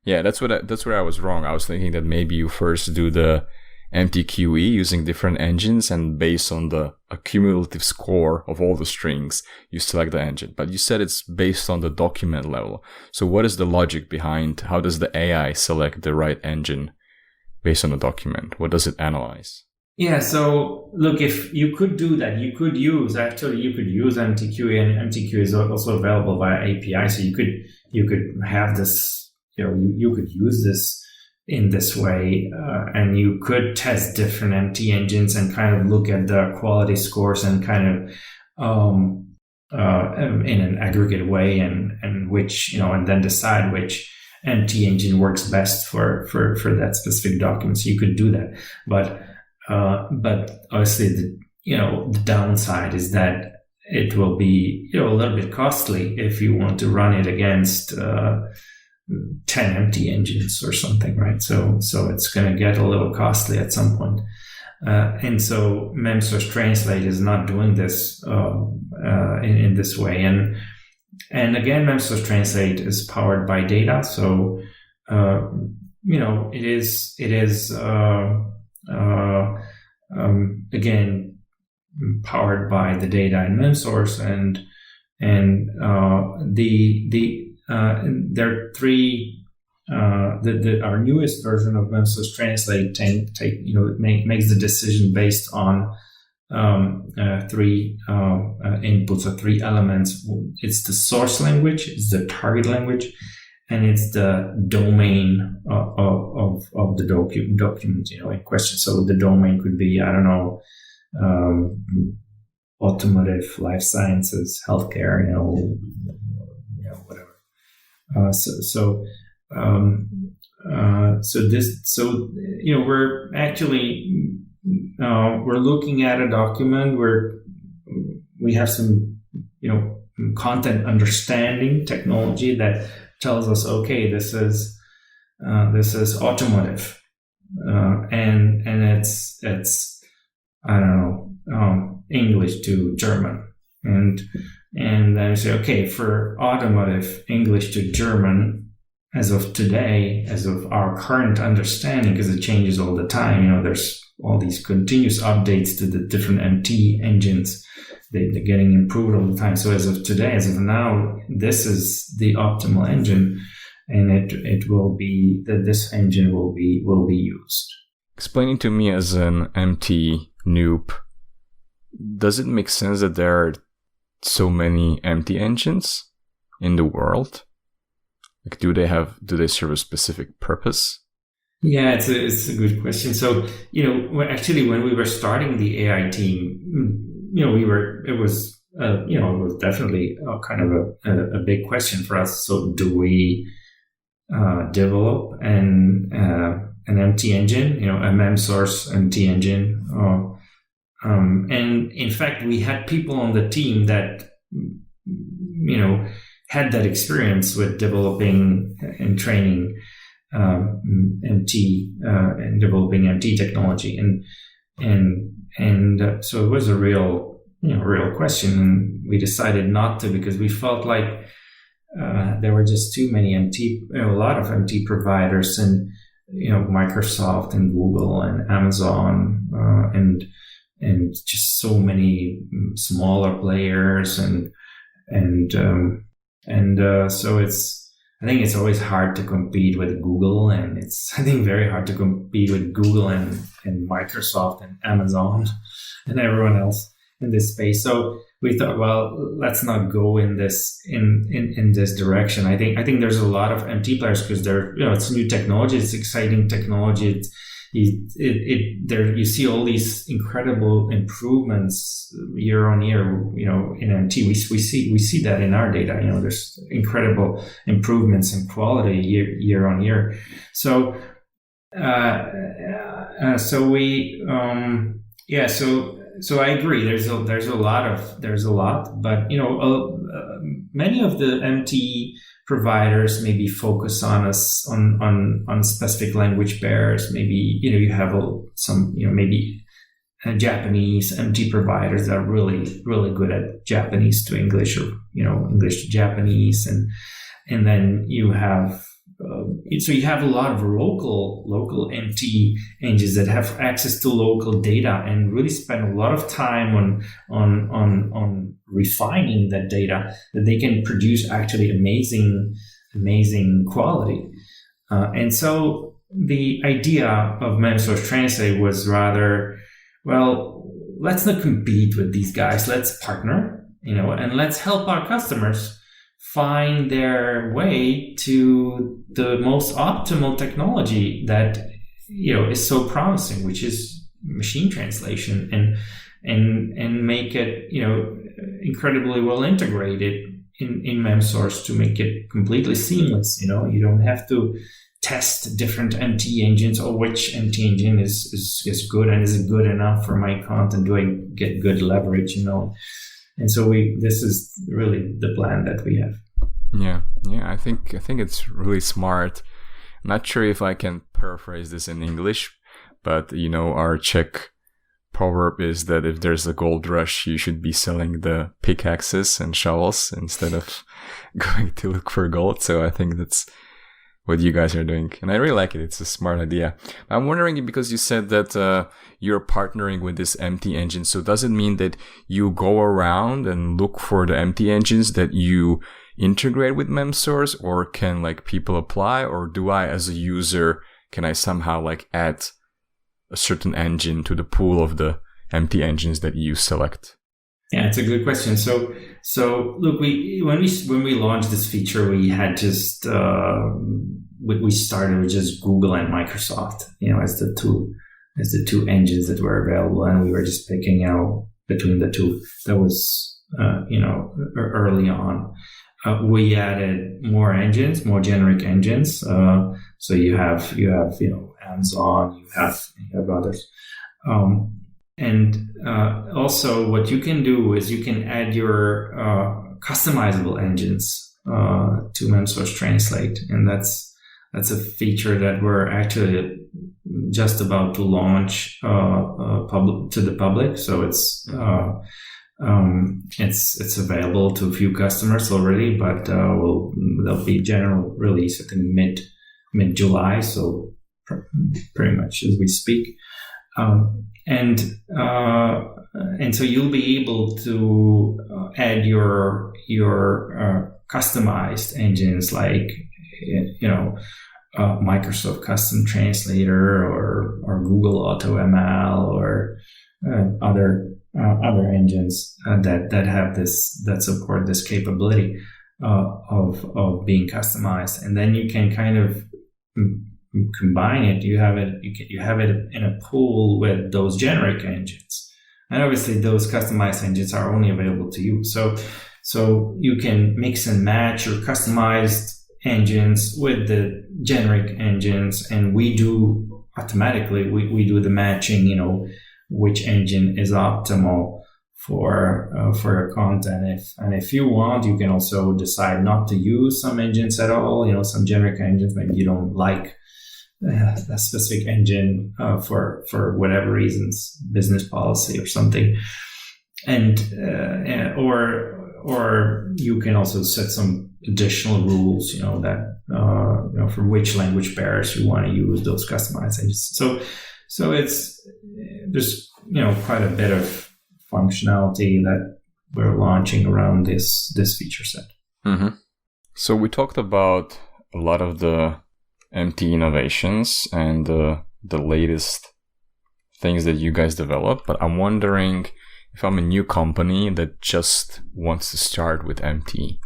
Yeah, that's where I was wrong. I was thinking that maybe you first do the MTQE using different engines, and based on the accumulative score of all the strings, you select the engine. But you said it's based on the document level. So what is the logic behind how does the AI select the right engine based on the document? What does it analyze? Yeah, so look, if you could do that, you could use MTQE, and MTQE is also available via API. So you could have this. You could use this in this way, and you could test different MT engines and kind of look at the quality scores and kind of in an aggregate way, and which and then decide which MT engine works best for that specific document. So you could do that, but obviously the downside is that it will be a little bit costly if you want to run it against 10 empty engines or something, right? So it's going to get a little costly at some point. And so Memsource Translate is not doing this in this way. And again, Memsource Translate is powered by data. So, it is again, powered by the data in Memsource, and there are three. Our newest version of Memsource Translate makes the decision based on three inputs or three elements. It's the source language, it's the target language, and it's the domain of the document in question. So the domain could be, automotive, life sciences, healthcare, whatever. We're actually we're looking at a document where we have some content understanding technology that tells us, okay, this is automotive, and it's English to German, and then I say, okay, for automotive, English to German, as of today, as of our current understanding, because it changes all the time, there's all these continuous updates to the different MT engines. They're getting improved all the time. So as of today, as of now, this is the optimal engine, and it will be that this engine will be used. Explaining to me as an MT noob, does it make sense that there are so many MT engines in the world? Like, do they serve a specific purpose? Yeah, it's a good question. So, actually, when we were starting the AI team, it was definitely kind of a big question for us. So, do we develop an MT engine, a Memsource MT engine? And in fact, we had people on the team that, had that experience with developing and training MT and developing MT technology, and So it was a real question. And we decided not to, because we felt like there were just too many a lot of MT providers, and Microsoft and Google and Amazon and just so many smaller players, so I think it's always hard to compete with Google, and it's, I think, very hard to compete with Google and Microsoft and Amazon and everyone else in this space. So we thought, well, let's not go in this direction. I think there's a lot of MT players, because it's new technology, it's exciting technology. You see all these incredible improvements year on year. In MT, we see that in our data. There's incredible improvements in quality year on year. So So I agree. There's a lot, but many of the MT providers maybe focus on specific language pairs. Maybe you have some maybe Japanese MT providers that are really really good at Japanese to English, or English to Japanese, and then you have. So you have a lot of local MT engines that have access to local data and really spend a lot of time on refining that data, that they can produce actually amazing quality. And so the idea of Memsource Translate was rather, well, let's not compete with these guys. Let's partner, and let's help our customers find their way to the most optimal technology that is so promising, which is machine translation, and make it incredibly well integrated in Memsource to make it completely seamless. You don't have to test different MT engines, or which MT engine is good, and is it good enough for my content? Do I get good leverage? And so this is really the plan that we have. Yeah. I think it's really smart. I'm not sure if I can paraphrase this in English, but our Czech proverb is that if there's a gold rush, you should be selling the pickaxes and shovels instead of going to look for gold. So I think that's what you guys are doing, and I really like it. It's a smart idea. I'm wondering, because you said that you're partnering with this MT engine, so does it mean that you go around and look for the MT engines that you integrate with Memsource, or can people apply, or do I, as a user, can I somehow add a certain engine to the pool of the MT engines that you select? Yeah, it's a good question. So look, when we launched this feature, we had just we started with just Google and Microsoft, as the two engines that were available, and we were just picking out between the two. That was early on. We added more engines, more generic engines. So you have Amazon, you have others. And also what you can do is you can add your customizable engines to Memsource Translate. And that's a feature that we're actually just about to launch to the public. So it's available to a few customers already, but there'll be general release I think mid-July, so pretty much as we speak. And so you'll be able to add your customized engines, like Microsoft Custom Translator or Google AutoML or other engines that have that support this capability of being customized, and then you can kind of combine it. You have it in a pool with those generic engines, and obviously those customized engines are only available to you. So you can mix and match your customized engines with the generic engines, and we do automatically. We do the matching. Which engine is optimal for your content. If you want, you can also decide not to use some engines at all. Some generic engines maybe you don't like a specific engine for whatever reasons, business policy or something, and or you can also set some additional rules, that for which language pairs you want to use those customized engines. So there's quite a bit of functionality that we're launching around this feature set. Mm-hmm. So we talked about a lot of the MT innovations and the latest things that you guys develop, but I'm wondering if I'm a new company that just wants to start with MT,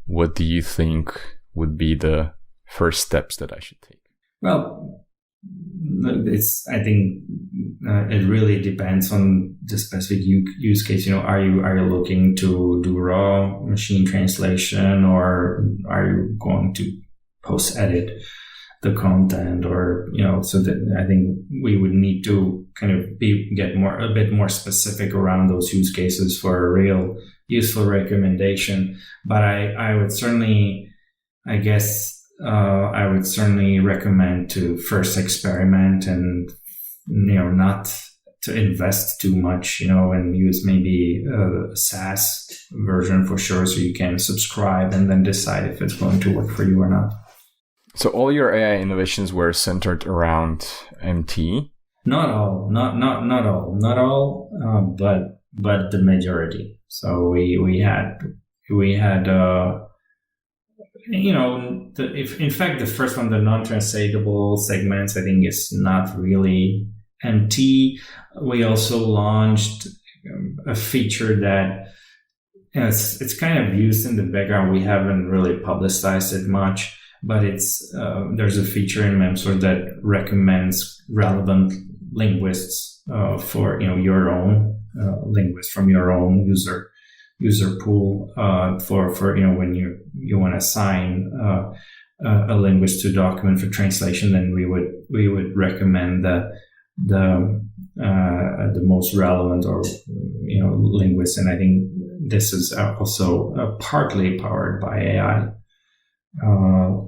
what do you think would be the first steps that I should take? Well, I think it really depends on the specific use case. Are you looking to do raw machine translation, or are you going to post edit the content, or so that I think we would need to kind of get a bit more specific around those use cases for a real useful recommendation. But I would certainly, I would certainly recommend to first experiment and not to invest too much, and use maybe a SaaS version for sure, so you can subscribe and then decide if it's going to work for you or not. So all your AI innovations were centered around MT? Not all, but the majority. So we had in fact, the first one, the non-translatable segments, I think is not really MT. We also launched a feature that it's kind of used in the background. We haven't really publicized it much, but it's there's a feature in Memsource that recommends relevant linguists for your own linguist from your own user pool for when you want to assign a linguist to a document for translation. Then we would recommend the most relevant or linguist, and I think this is also partly powered by AI.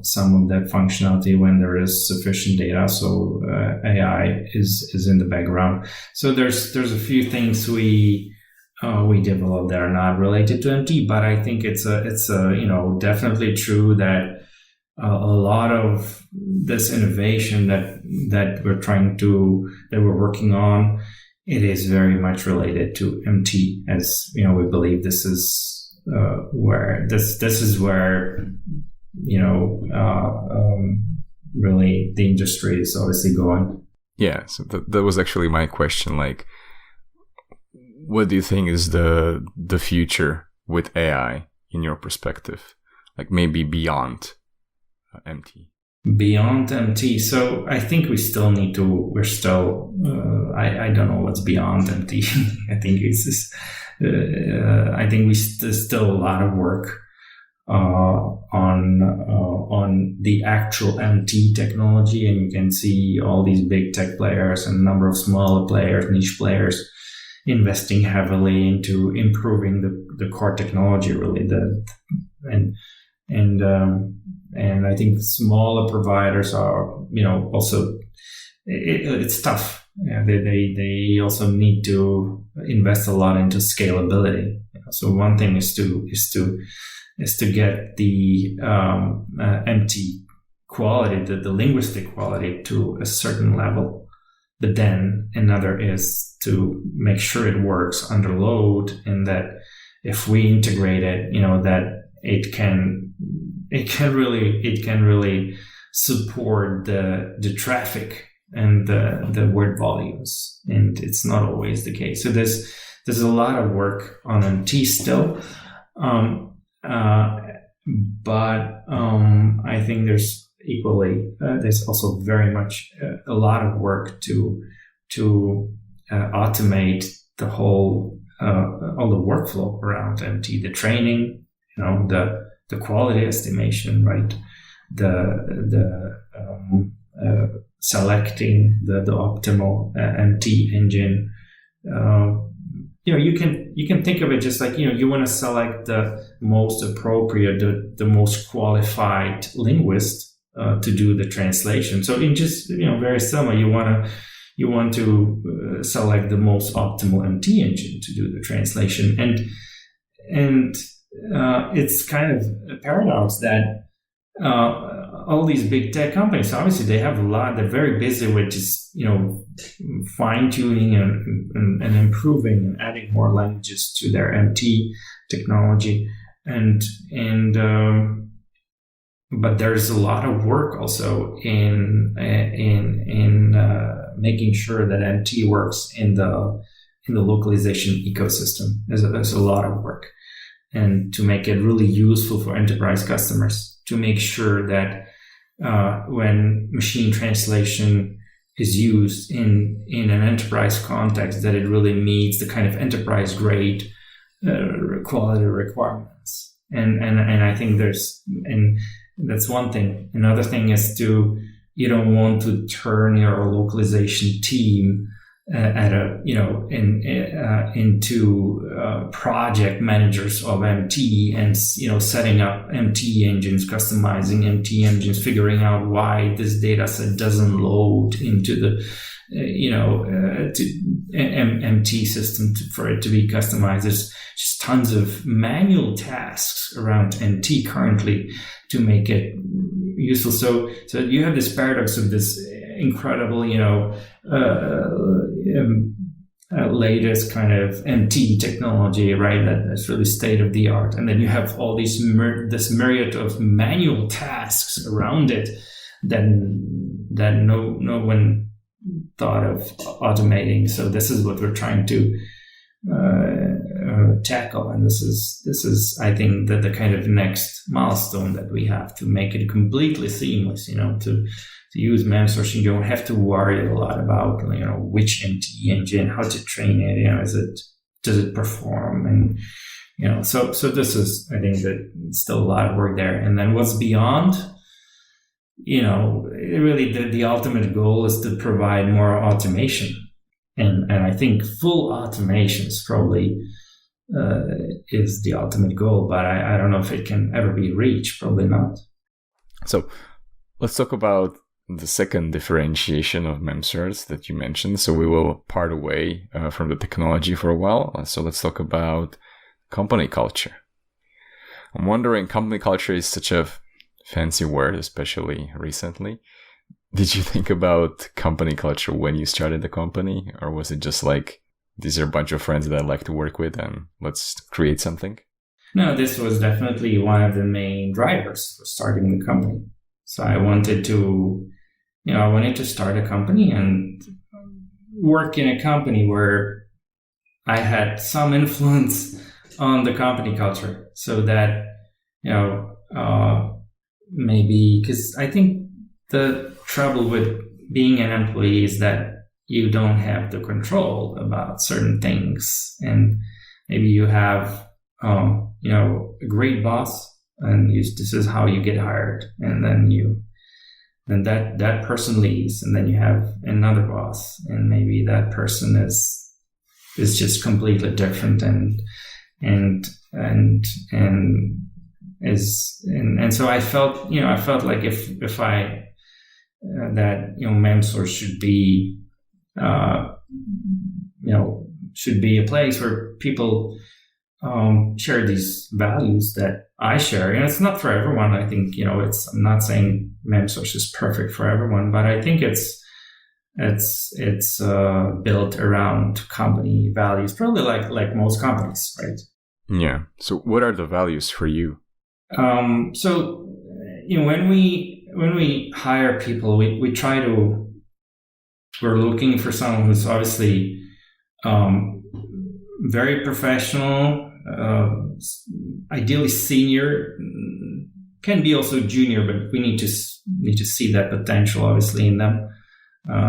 Some of that functionality when there is sufficient data, so AI is in the background. So there's a few things we developed that are not related to MT, but I think it's definitely true that a lot of this innovation that we're working on, it is very much related to MT, as we believe this is where really the industry is obviously going. Yeah, so that was actually my question. Like, what do you think is the future with AI in your perspective? Like maybe beyond MT? Beyond MT. So I think I don't know what's beyond MT. I think I think there's still a lot of work on the actual MT technology, and you can see all these big tech players and a number of smaller players, niche players, investing heavily into improving the core technology, really. And I think smaller providers are, also it's tough. Yeah, they also need to invest a lot into scalability. So one thing is to get the MT quality, the linguistic quality, to a certain level. But then another is to make sure it works under load, and that if we integrate it, that it can really support the traffic and the word volumes. And it's not always the case. So there's a lot of work on MT still. But I think there's also very much a lot of work to automate the whole all the workflow around MT, the training, the quality estimation, right? The selecting the optimal MT engine. You can think of it just like, you want to select the most appropriate, the most qualified linguist to do the translation. So in just, very similar, you want to select the most optimal MT engine to do the translation. And it's kind of a paradox that all these big tech companies, obviously they have they're very busy with just, fine tuning and improving and adding more languages to their MT technology. But there's a lot of work also in making sure that MT works in the localization ecosystem. There's a lot of work, and to make it really useful for enterprise customers, to make sure that when machine translation is used in an enterprise context, that it really meets the kind of enterprise grade quality requirements. And I think that's one thing. Another thing is you don't want to turn your localization team into project managers of MT and, setting up MT engines, customizing MT engines, figuring out why this data set doesn't load into the, MT system for it to be customized. There's just tons of manual tasks around MT currently to make it useful. So you have this paradox of this incredible, latest kind of MT technology, right? That's really state of the art. And then you have all these this myriad of manual tasks around it that no one thought of automating. So this is what we're trying to tackle, and this is I think that the kind of next milestone that we have to make it completely seamless. To use Memsource, you don't have to worry a lot about which MT engine, how to train it. Does it perform, and so this is, I think, that still a lot of work there. And then what's beyond, really the ultimate goal is to provide more automation, and I think full automation is probably is the ultimate goal, but I don't know if it can ever be reached. Probably not. So let's talk about the second differentiation of Memsource that you mentioned. So we will part away from the technology for a while. So let's talk about company culture. I'm wondering, company culture is such a fancy word, especially recently. Did you think about company culture when you started the company, or was it just like, these are a bunch of friends that I like to work with and let's create something? No, this was definitely one of the main drivers for starting the company. So I wanted to start a company and work in a company where I had some influence on the company culture, so that, maybe, because I think the trouble with being an employee is that you don't have the control about certain things, and maybe you have, a great boss, and this is how you get hired, and then that person leaves, and then you have another boss, and maybe that person is just completely different, and so I felt like if I that Memsource should be should be a place where people share these values that I share. And it's not for everyone. I think, I'm not saying Memsource is perfect for everyone, but I think it's built around company values, probably like most companies, right? Yeah. So what are the values for you? So, when we hire people, we're looking for someone who's obviously very professional, ideally senior, can be also junior, but we need to see that potential obviously in them.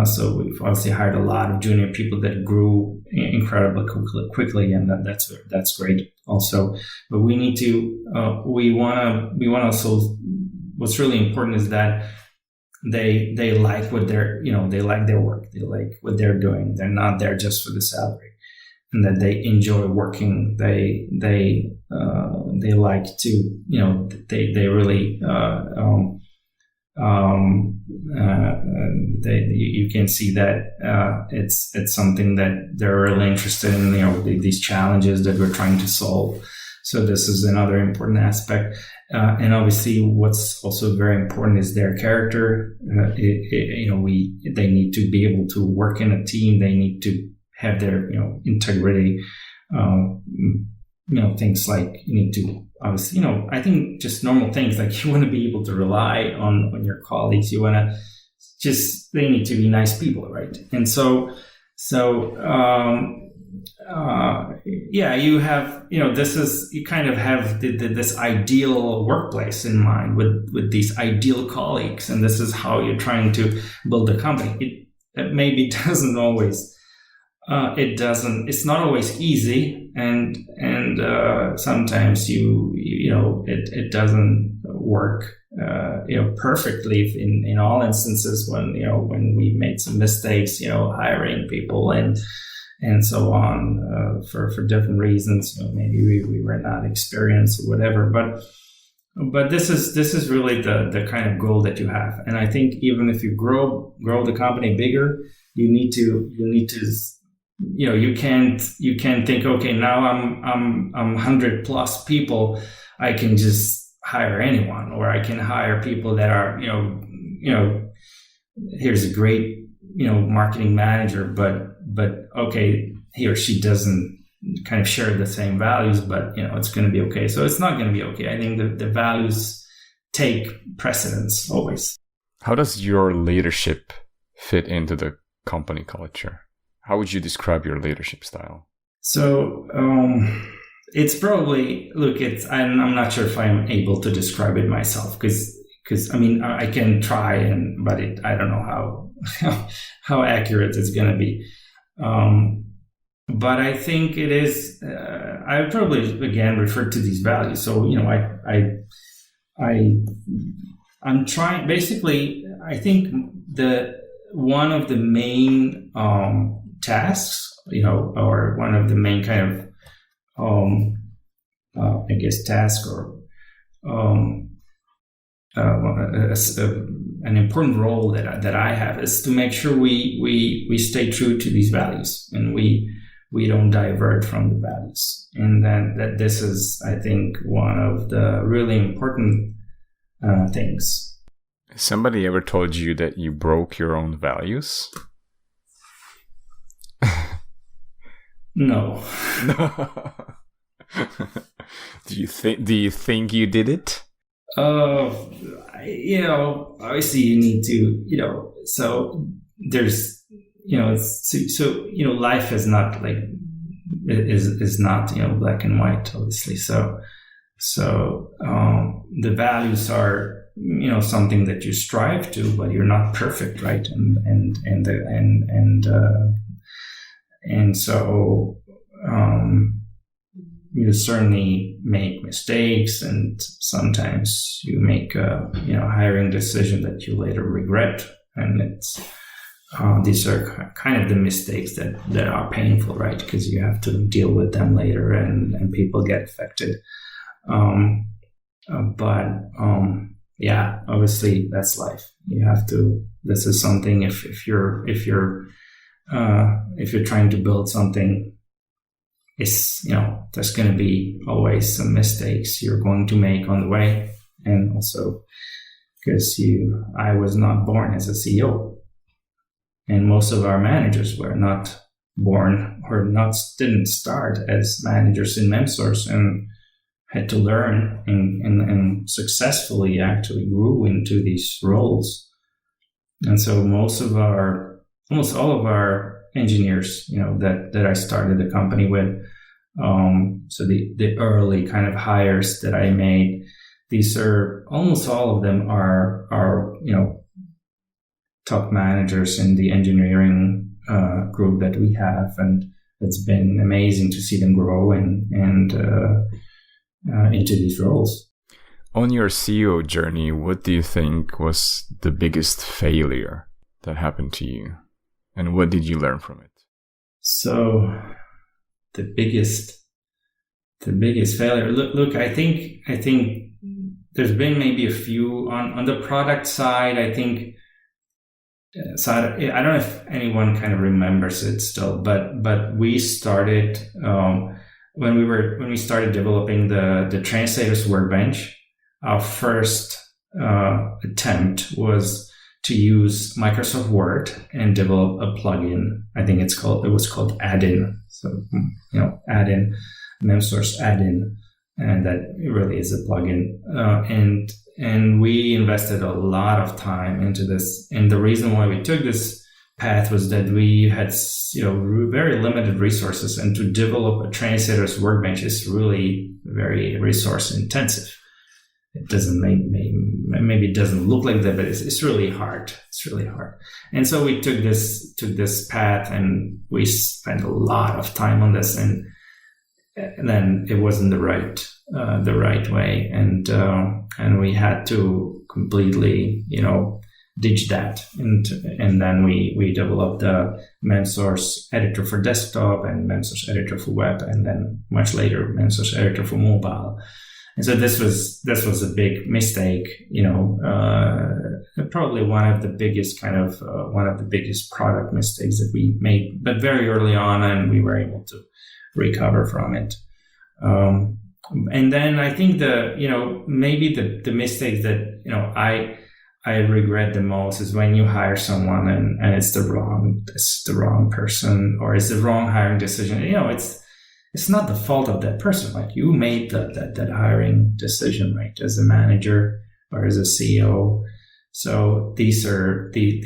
So we've obviously hired a lot of junior people that grew incredibly quickly, and that's great also. But we need to we want to also, what's really important is that they like what they like their work, they like what they're doing. They're not there just for the salary, and that they enjoy working. They like to, they really You can see that it's something that they're really interested in, these challenges that we're trying to solve. So this is another important aspect. And obviously what's also very important is their character. They need to be able to work in a team. They need to have their, integrity. Things like you need to, obviously, I think just normal things like you want to be able to rely on your colleagues. You want to they need to be nice people, right? And you have, you kind of have this ideal workplace in mind with these ideal colleagues, and this is how you're trying to build a company. It maybe doesn't always, it's not always easy, and sometimes it doesn't work, perfectly in all instances when we made some mistakes, hiring people and so on, for different reasons. Maybe we were not experienced or whatever, but this is really the kind of goal that you have. And I think even if you grow the company bigger, you need to you can't think, okay, now I'm 100 plus people, I can just hire anyone, or I can hire people that are here's a great marketing manager, but okay, he or she doesn't kind of share the same values, but it's going to be okay. So it's not going to be okay. I think the values take precedence always. How does your leadership fit into the company culture? How would you describe your leadership style? So it's probably, I'm not sure if I'm able to describe it myself, because I can try, but I don't know how accurate it's going to be. But I think it is. I would probably again refer to these values. So I'm trying. Basically, I think one of the main tasks, or one of the main kind of task or an important role that I have is to make sure we stay true to these values, and we don't divert from the values. And that this is, I think, one of the really important things. Somebody ever told you that you broke your own values? No. Do you think you did it? Obviously you need to, so there's, life is not is not, black and white, obviously. So the values are, something that you strive to, but you're not perfect, right? And so you certainly make mistakes, and sometimes you make a hiring decision that you later regret, and it's these are kind of the mistakes that are painful, right? Because you have to deal with them later, and people get affected. Obviously that's life. You have to. This is something. If you're trying to build something, there's going to be always some mistakes you're going to make on the way. And also because I was not born as a CEO, and most of our managers were not born or didn't start as managers in Memsource, and had to learn and successfully actually grew into these roles. And so almost all of our engineers, that I started the company with, so the early kind of hires that I made, these are almost all of them are top managers in the engineering group that we have, and it's been amazing to see them grow and into these roles. On your CEO journey, what do you think was the biggest failure that happened to you? And what did you learn from it? So the biggest failure. Look, I think there's been maybe a few on the product side. I think. So I don't know if anyone kind of remembers it still, but we started when we started developing the translators workbench. Our first attempt was to use Microsoft Word and develop a plugin. I think it was called add-in. So add-in, Memsource add-in, and that really is a plugin. And we invested a lot of time into this. And the reason why we took this path was that we had, very limited resources, and to develop a translator's workbench is really very resource intensive. It doesn't maybe it doesn't look like that, but it's really hard. It's really hard. And so we took this path, and we spent a lot of time on this, and then it wasn't the right way, and we had to completely ditch that, and then we developed the Memsource editor for desktop and Memsource editor for web, and then much later Memsource editor for mobile. And so this was a big mistake, probably one of the biggest product mistakes that we made, but very early on, and we were able to recover from it. And then I think maybe the mistakes that I regret the most is when you hire someone and it's the wrong person, or it's the wrong hiring decision. It's not the fault of that person. Like, you made that hiring decision, right, as a manager or as a CEO. So these are the,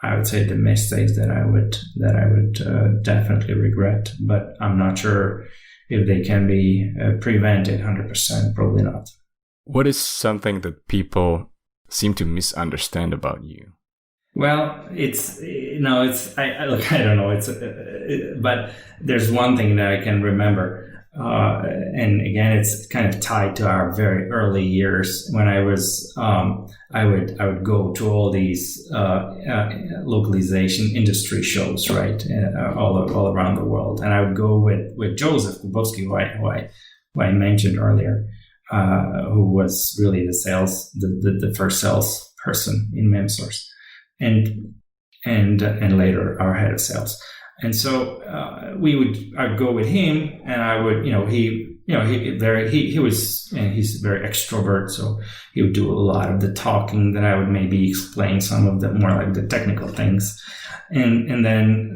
I would say, the mistakes that I would definitely regret. But I'm not sure if they can be prevented 100%. Probably not. What is something that people seem to misunderstand about you? Well, I don't know. But there's one thing that I can remember, and again, it's kind of tied to our very early years when I was. I would go to all these localization industry shows, right, all around the world, and I would go with Joseph Kubowski, who I mentioned earlier, who was really the first sales person in Memsource. And later our head of sales. And so I'd go with him, and I would, he's very extrovert, so he would do a lot of the talking. Then I would maybe explain some of the more like the technical things, and then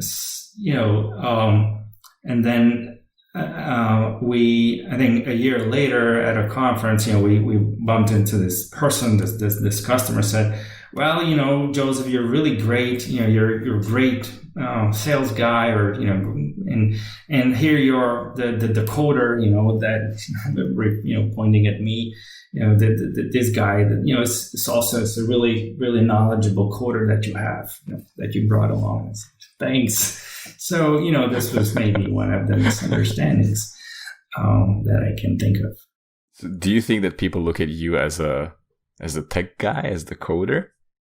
I think a year later at a conference, we bumped into this person. This customer said, "Well, Joseph, you're really great. You're a great sales guy, or and here you're the coder. That pointing at me. This guy that it's also a really really knowledgeable coder that you have, that you brought along." Thanks. So this was maybe one of the misunderstandings that I can think of. So do you think that people look at you as a tech guy, as the coder?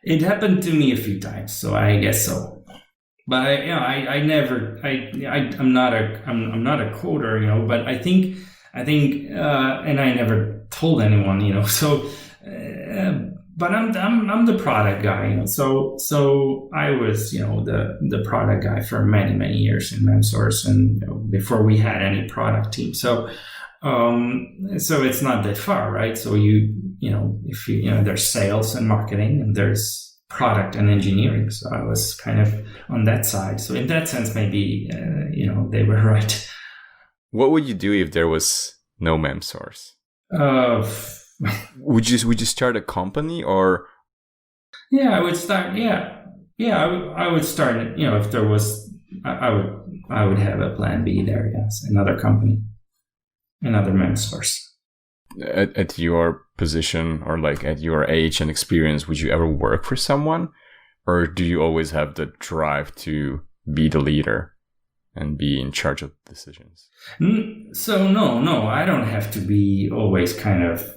It happened to me a few times, so I guess so. But I'm not a coder, but I think, and I never told anyone, so. But I'm the product guy, so I was, the product guy for many, many years in Memsource, and before we had any product team. So it's not that far, right? So if there's sales and marketing, and there's product and engineering. So I was kind of on that side. So in that sense, maybe, they were right. What would you do if there was no Memsource? Would you start a company, or? Yeah, I would start. Yeah, I would start it. If there was, I would have a plan B there. Yes, another company, another Memsource. At your position, or like at your age and experience, would you ever work for someone, or do you always have the drive to be the leader and be in charge of decisions? So no, I don't have to be always kind of,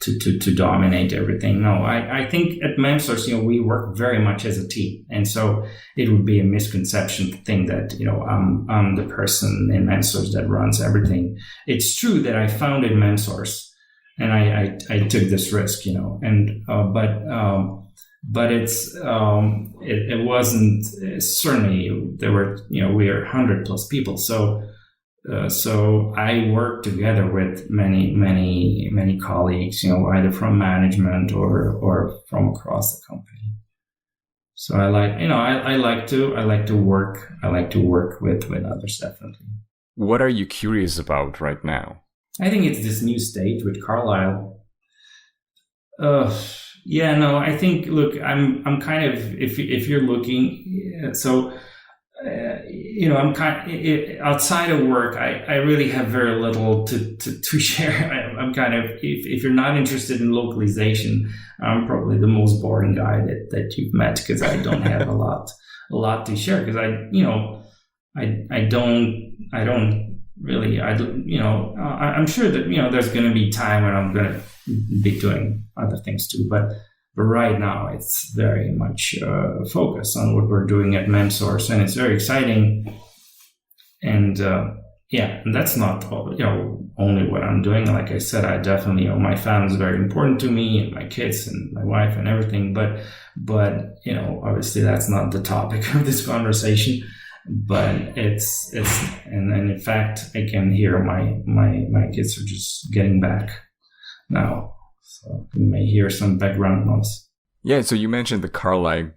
to dominate everything. No, I think at Memsource, we work very much as a team. And so it would be a misconception to think that, I'm the person in Memsource that runs everything. It's true that I founded Memsource I took this risk, but it wasn't, certainly there were, we are 100+ people. So I worked together with many colleagues, either from management or from across the company. So I like to work with others, definitely. What are you curious about right now? I think it's this new stage with Carlyle. I think, look, I'm kind of, if you're looking, I'm kind of, outside of work, I really have very little to share. I'm kind of, if you're not interested in localization, I'm probably the most boring guy that you've met, because I don't have a lot to share, because I'm sure that, there's going to be time when I'm going to be doing other things too, but right now it's very much focused on what we're doing at Memsource, and it's very exciting. And and that's not only what I'm doing. Like I said, I definitely, my family is very important to me, and my kids and my wife and everything. But obviously that's not the topic of this conversation. But it's and in fact, I can hear my kids are just getting back now. So you may hear some background noise. Yeah, so you mentioned the Carlyle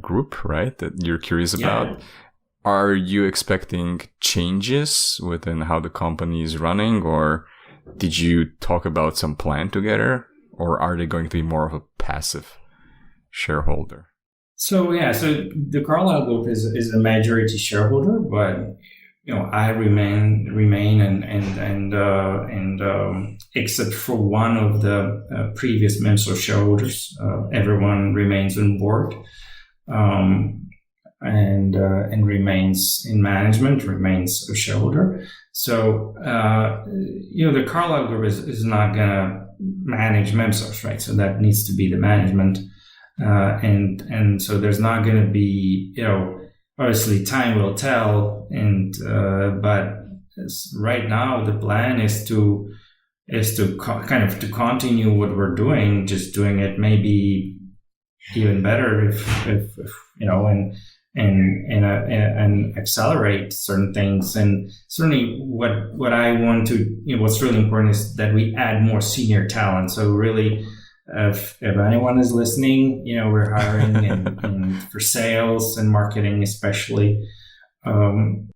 group, right? That you're curious about. Yeah. Are you expecting changes within how the company is running, or did you talk about some plan together, or are they going to be more of a passive shareholder? So the Carlyle group is a majority shareholder, but I remain and except for one of the previous Memsource shareholders, everyone remains on board, and remains in management, remains a shareholder. So the Carlyle group is not gonna manage Memsource, right? So that needs to be the management, and so there's not gonna be obviously, time will tell, but right now the plan is to kind of to continue what we're doing, just doing it maybe even better if and accelerate certain things. And certainly, what I want to, what's really important is that we add more senior talent. So really, if anyone is listening, we're hiring and for sales and marketing especially. We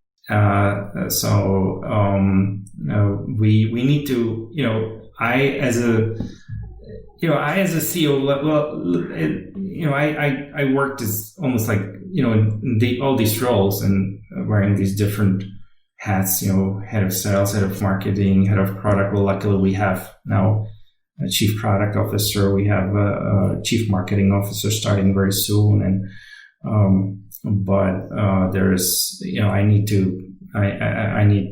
need to, I as a CEO, I worked as almost like, in all these roles and wearing these different hats, head of sales, head of marketing, head of product. Well, luckily we have now a chief product officer. We have a chief marketing officer starting very soon. But there's, I need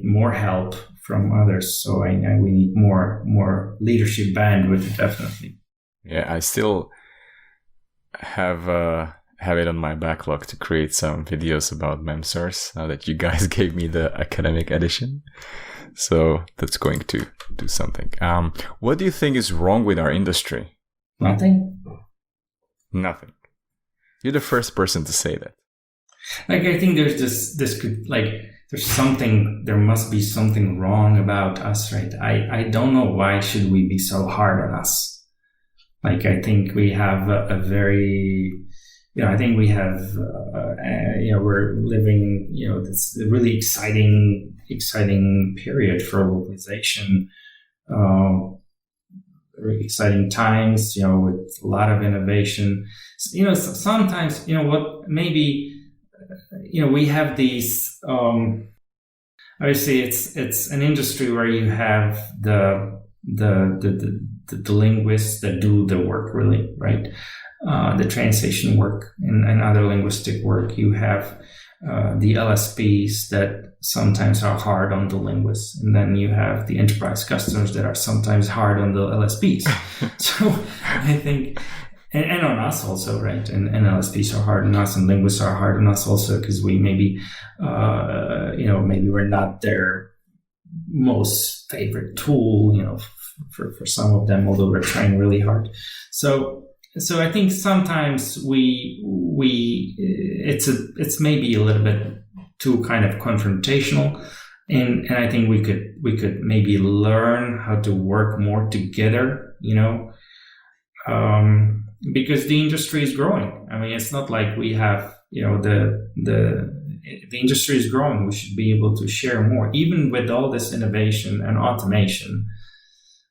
more help from others. So we need more leadership bandwidth, definitely. Yeah, I still have it on my backlog to create some videos about Memsource now that you guys gave me the academic edition. So that's going to do something. What do you think is wrong with our industry? Nothing. You're the first person to say that. I think there's there must be something wrong about us, right? I don't know, why should we be so hard on us? I think we have a very, I think we have, we're living, this really exciting period for localization, very exciting times, with a lot of innovation. Sometimes, we have these, obviously it's an industry where you have the linguists that do the work, really, right? The translation work and other linguistic work. You have the LSPs that sometimes are hard on the linguists, and then you have the enterprise customers that are sometimes hard on the LSPs. So I think, and on us also, right? And LSPs are hard on us, and linguists are hard on us also, because we maybe we're not their most favorite tool, for some of them, although we're trying really hard. So I think sometimes it's maybe a little bit too kind of confrontational, and I think we could maybe learn how to work more together, because the industry is growing. I mean, it's not like we have, the industry is growing. We should be able to share more, even with all this innovation and automation.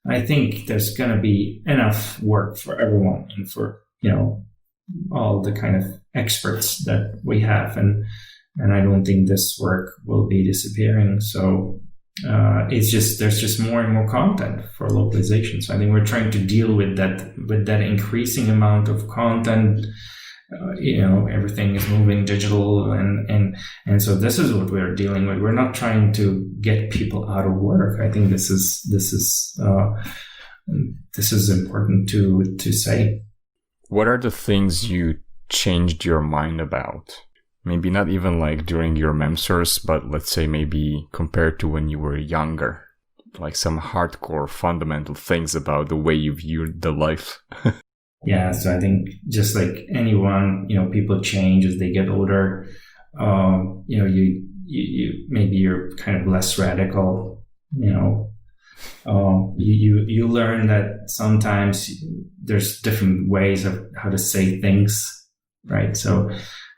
I think there's going to be enough work for everyone and for, all the kind of experts that we have. And I don't think this work will be disappearing. So there's just more and more content for localization. So I think we're trying to deal with that increasing amount of content. Everything is moving digital, and so this is what we're dealing with. We're not trying to get people out of work. I think this is important to say. What are the things you changed your mind about? Maybe not even like during your MemSource, but let's say maybe compared to when you were younger, like some hardcore fundamental things about the way you viewed the life. Yeah, so I think just like anyone, people change as they get older. You maybe you're kind of less radical. You learn that sometimes there's different ways of how to say things, right? So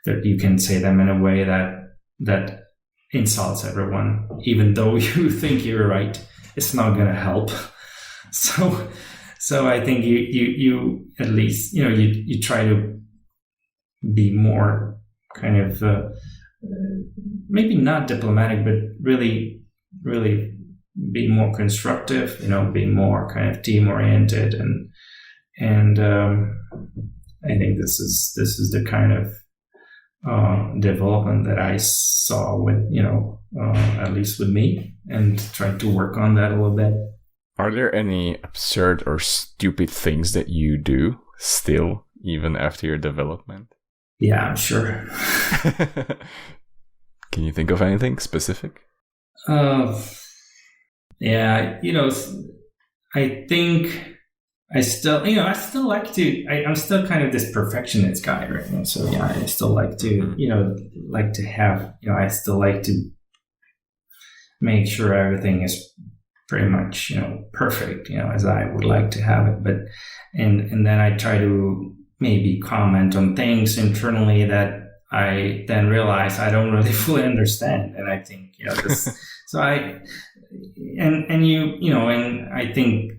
that you can say them in a way that insults everyone, even though you think you're right. It's not going to help. So I think you at least, you try to be more kind of, maybe not diplomatic, but really, really be more constructive, be more kind of team oriented. And I think this is the kind of development that I saw with, at least with me, and trying to work on that a little bit. Are there any absurd or stupid things that you do still, even after your development? Yeah, I'm sure. Can you think of anything specific? Yeah, I think I still like to, I'm still kind of this perfectionist guy right now. So yeah, I still like to, have, I still like to make sure everything is pretty much, perfect, as I would like to have it. But, and then I try to maybe comment on things internally that I then realize I don't really fully understand. And I think, this, so I think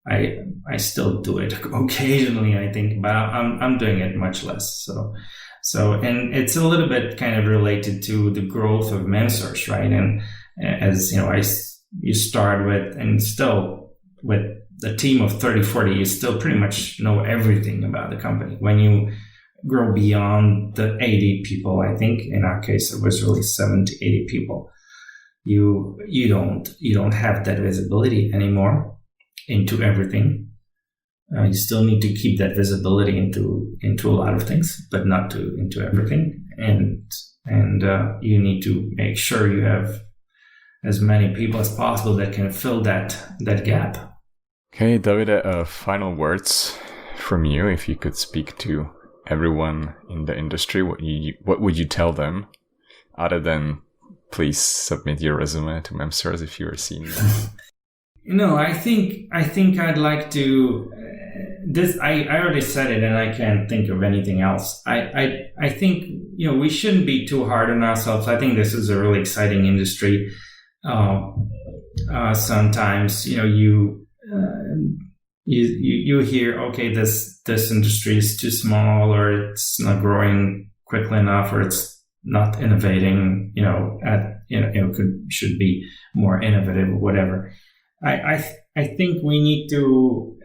I still do it occasionally, I think, but I'm doing it much less. So, and it's a little bit kind of related to the growth of MemSource, right? And as, you start with, and still with the team of 30, 40, you still pretty much know everything about the company. When you grow beyond the 80 people, I think in our case, it was really 70, 80 people, you don't have that visibility anymore into everything. You still need to keep that visibility into a lot of things, but not into everything. And you need to make sure you have as many people as possible that can fill that gap. Okay, David, final words from you. If you could speak to everyone in the industry, what would you tell them, other than please submit your resume to MemSource if you are seeing that? I think I'd like to. This I already said it, and I can't think of anything else. I think we shouldn't be too hard on ourselves. I think this is a really exciting industry. Sometimes you hear, okay, this industry is too small, or it's not growing quickly enough, or it's not innovating. Should be more innovative, or whatever. I think we need to.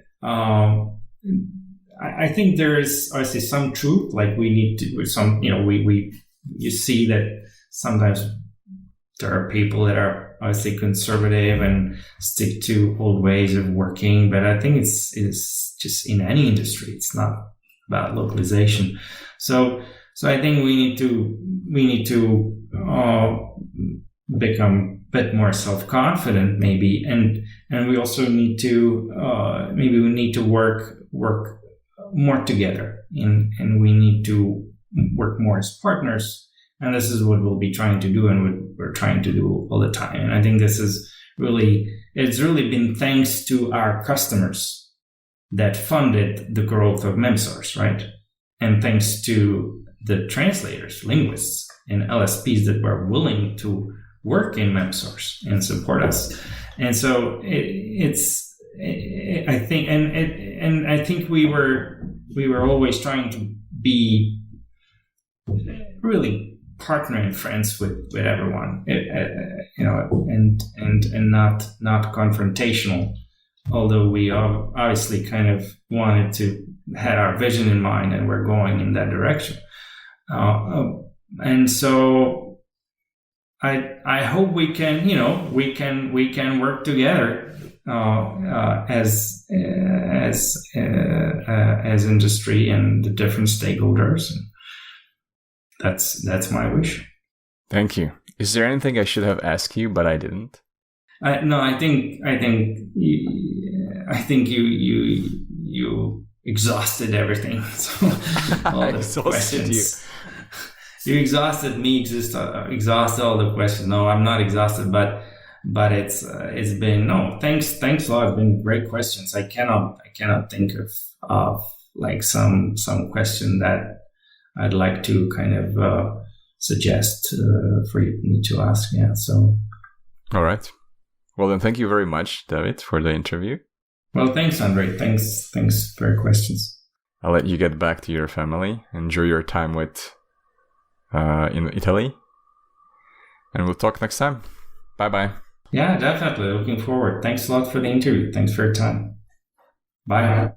I think there is obviously some truth. Like we need to you see that sometimes there are people that are obviously conservative and stick to old ways of working. But I think it's just in any industry. It's not about localization. So I think we need to become bit more self-confident, maybe, and we also need to maybe we need to work more together, and we need to work more as partners. And this is what we'll be trying to do, and what we're trying to do all the time. And I think this is it's really been thanks to our customers that funded the growth of Memsource, right? And thanks to the translators, linguists, and LSPs that were willing to work in Memsource and support us. And so I think we were always trying to be really partner and friends with everyone, and not confrontational. Although we obviously kind of wanted to had our vision in mind, and we're going in that direction. And so I hope we can work together as industry and the different stakeholders. And that's my wish. Thank you. Is there anything I should have asked you but I didn't? No, I think you exhausted everything. So all the questions. You exhausted me. Exhausted all the questions. No, I'm not exhausted, but it's been thanks a lot. It's been great questions. I cannot think of like some question that I'd like to kind of suggest for you to ask. Yeah. So. All right. Well, then, thank you very much, David, for the interview. Well, thanks, Andre. Thanks for your questions. I'll let you get back to your family. Enjoy your time in Italy. And we'll talk next time. Bye-bye. Yeah, definitely. Looking forward. Thanks a lot for the interview. Thanks for your time. Bye.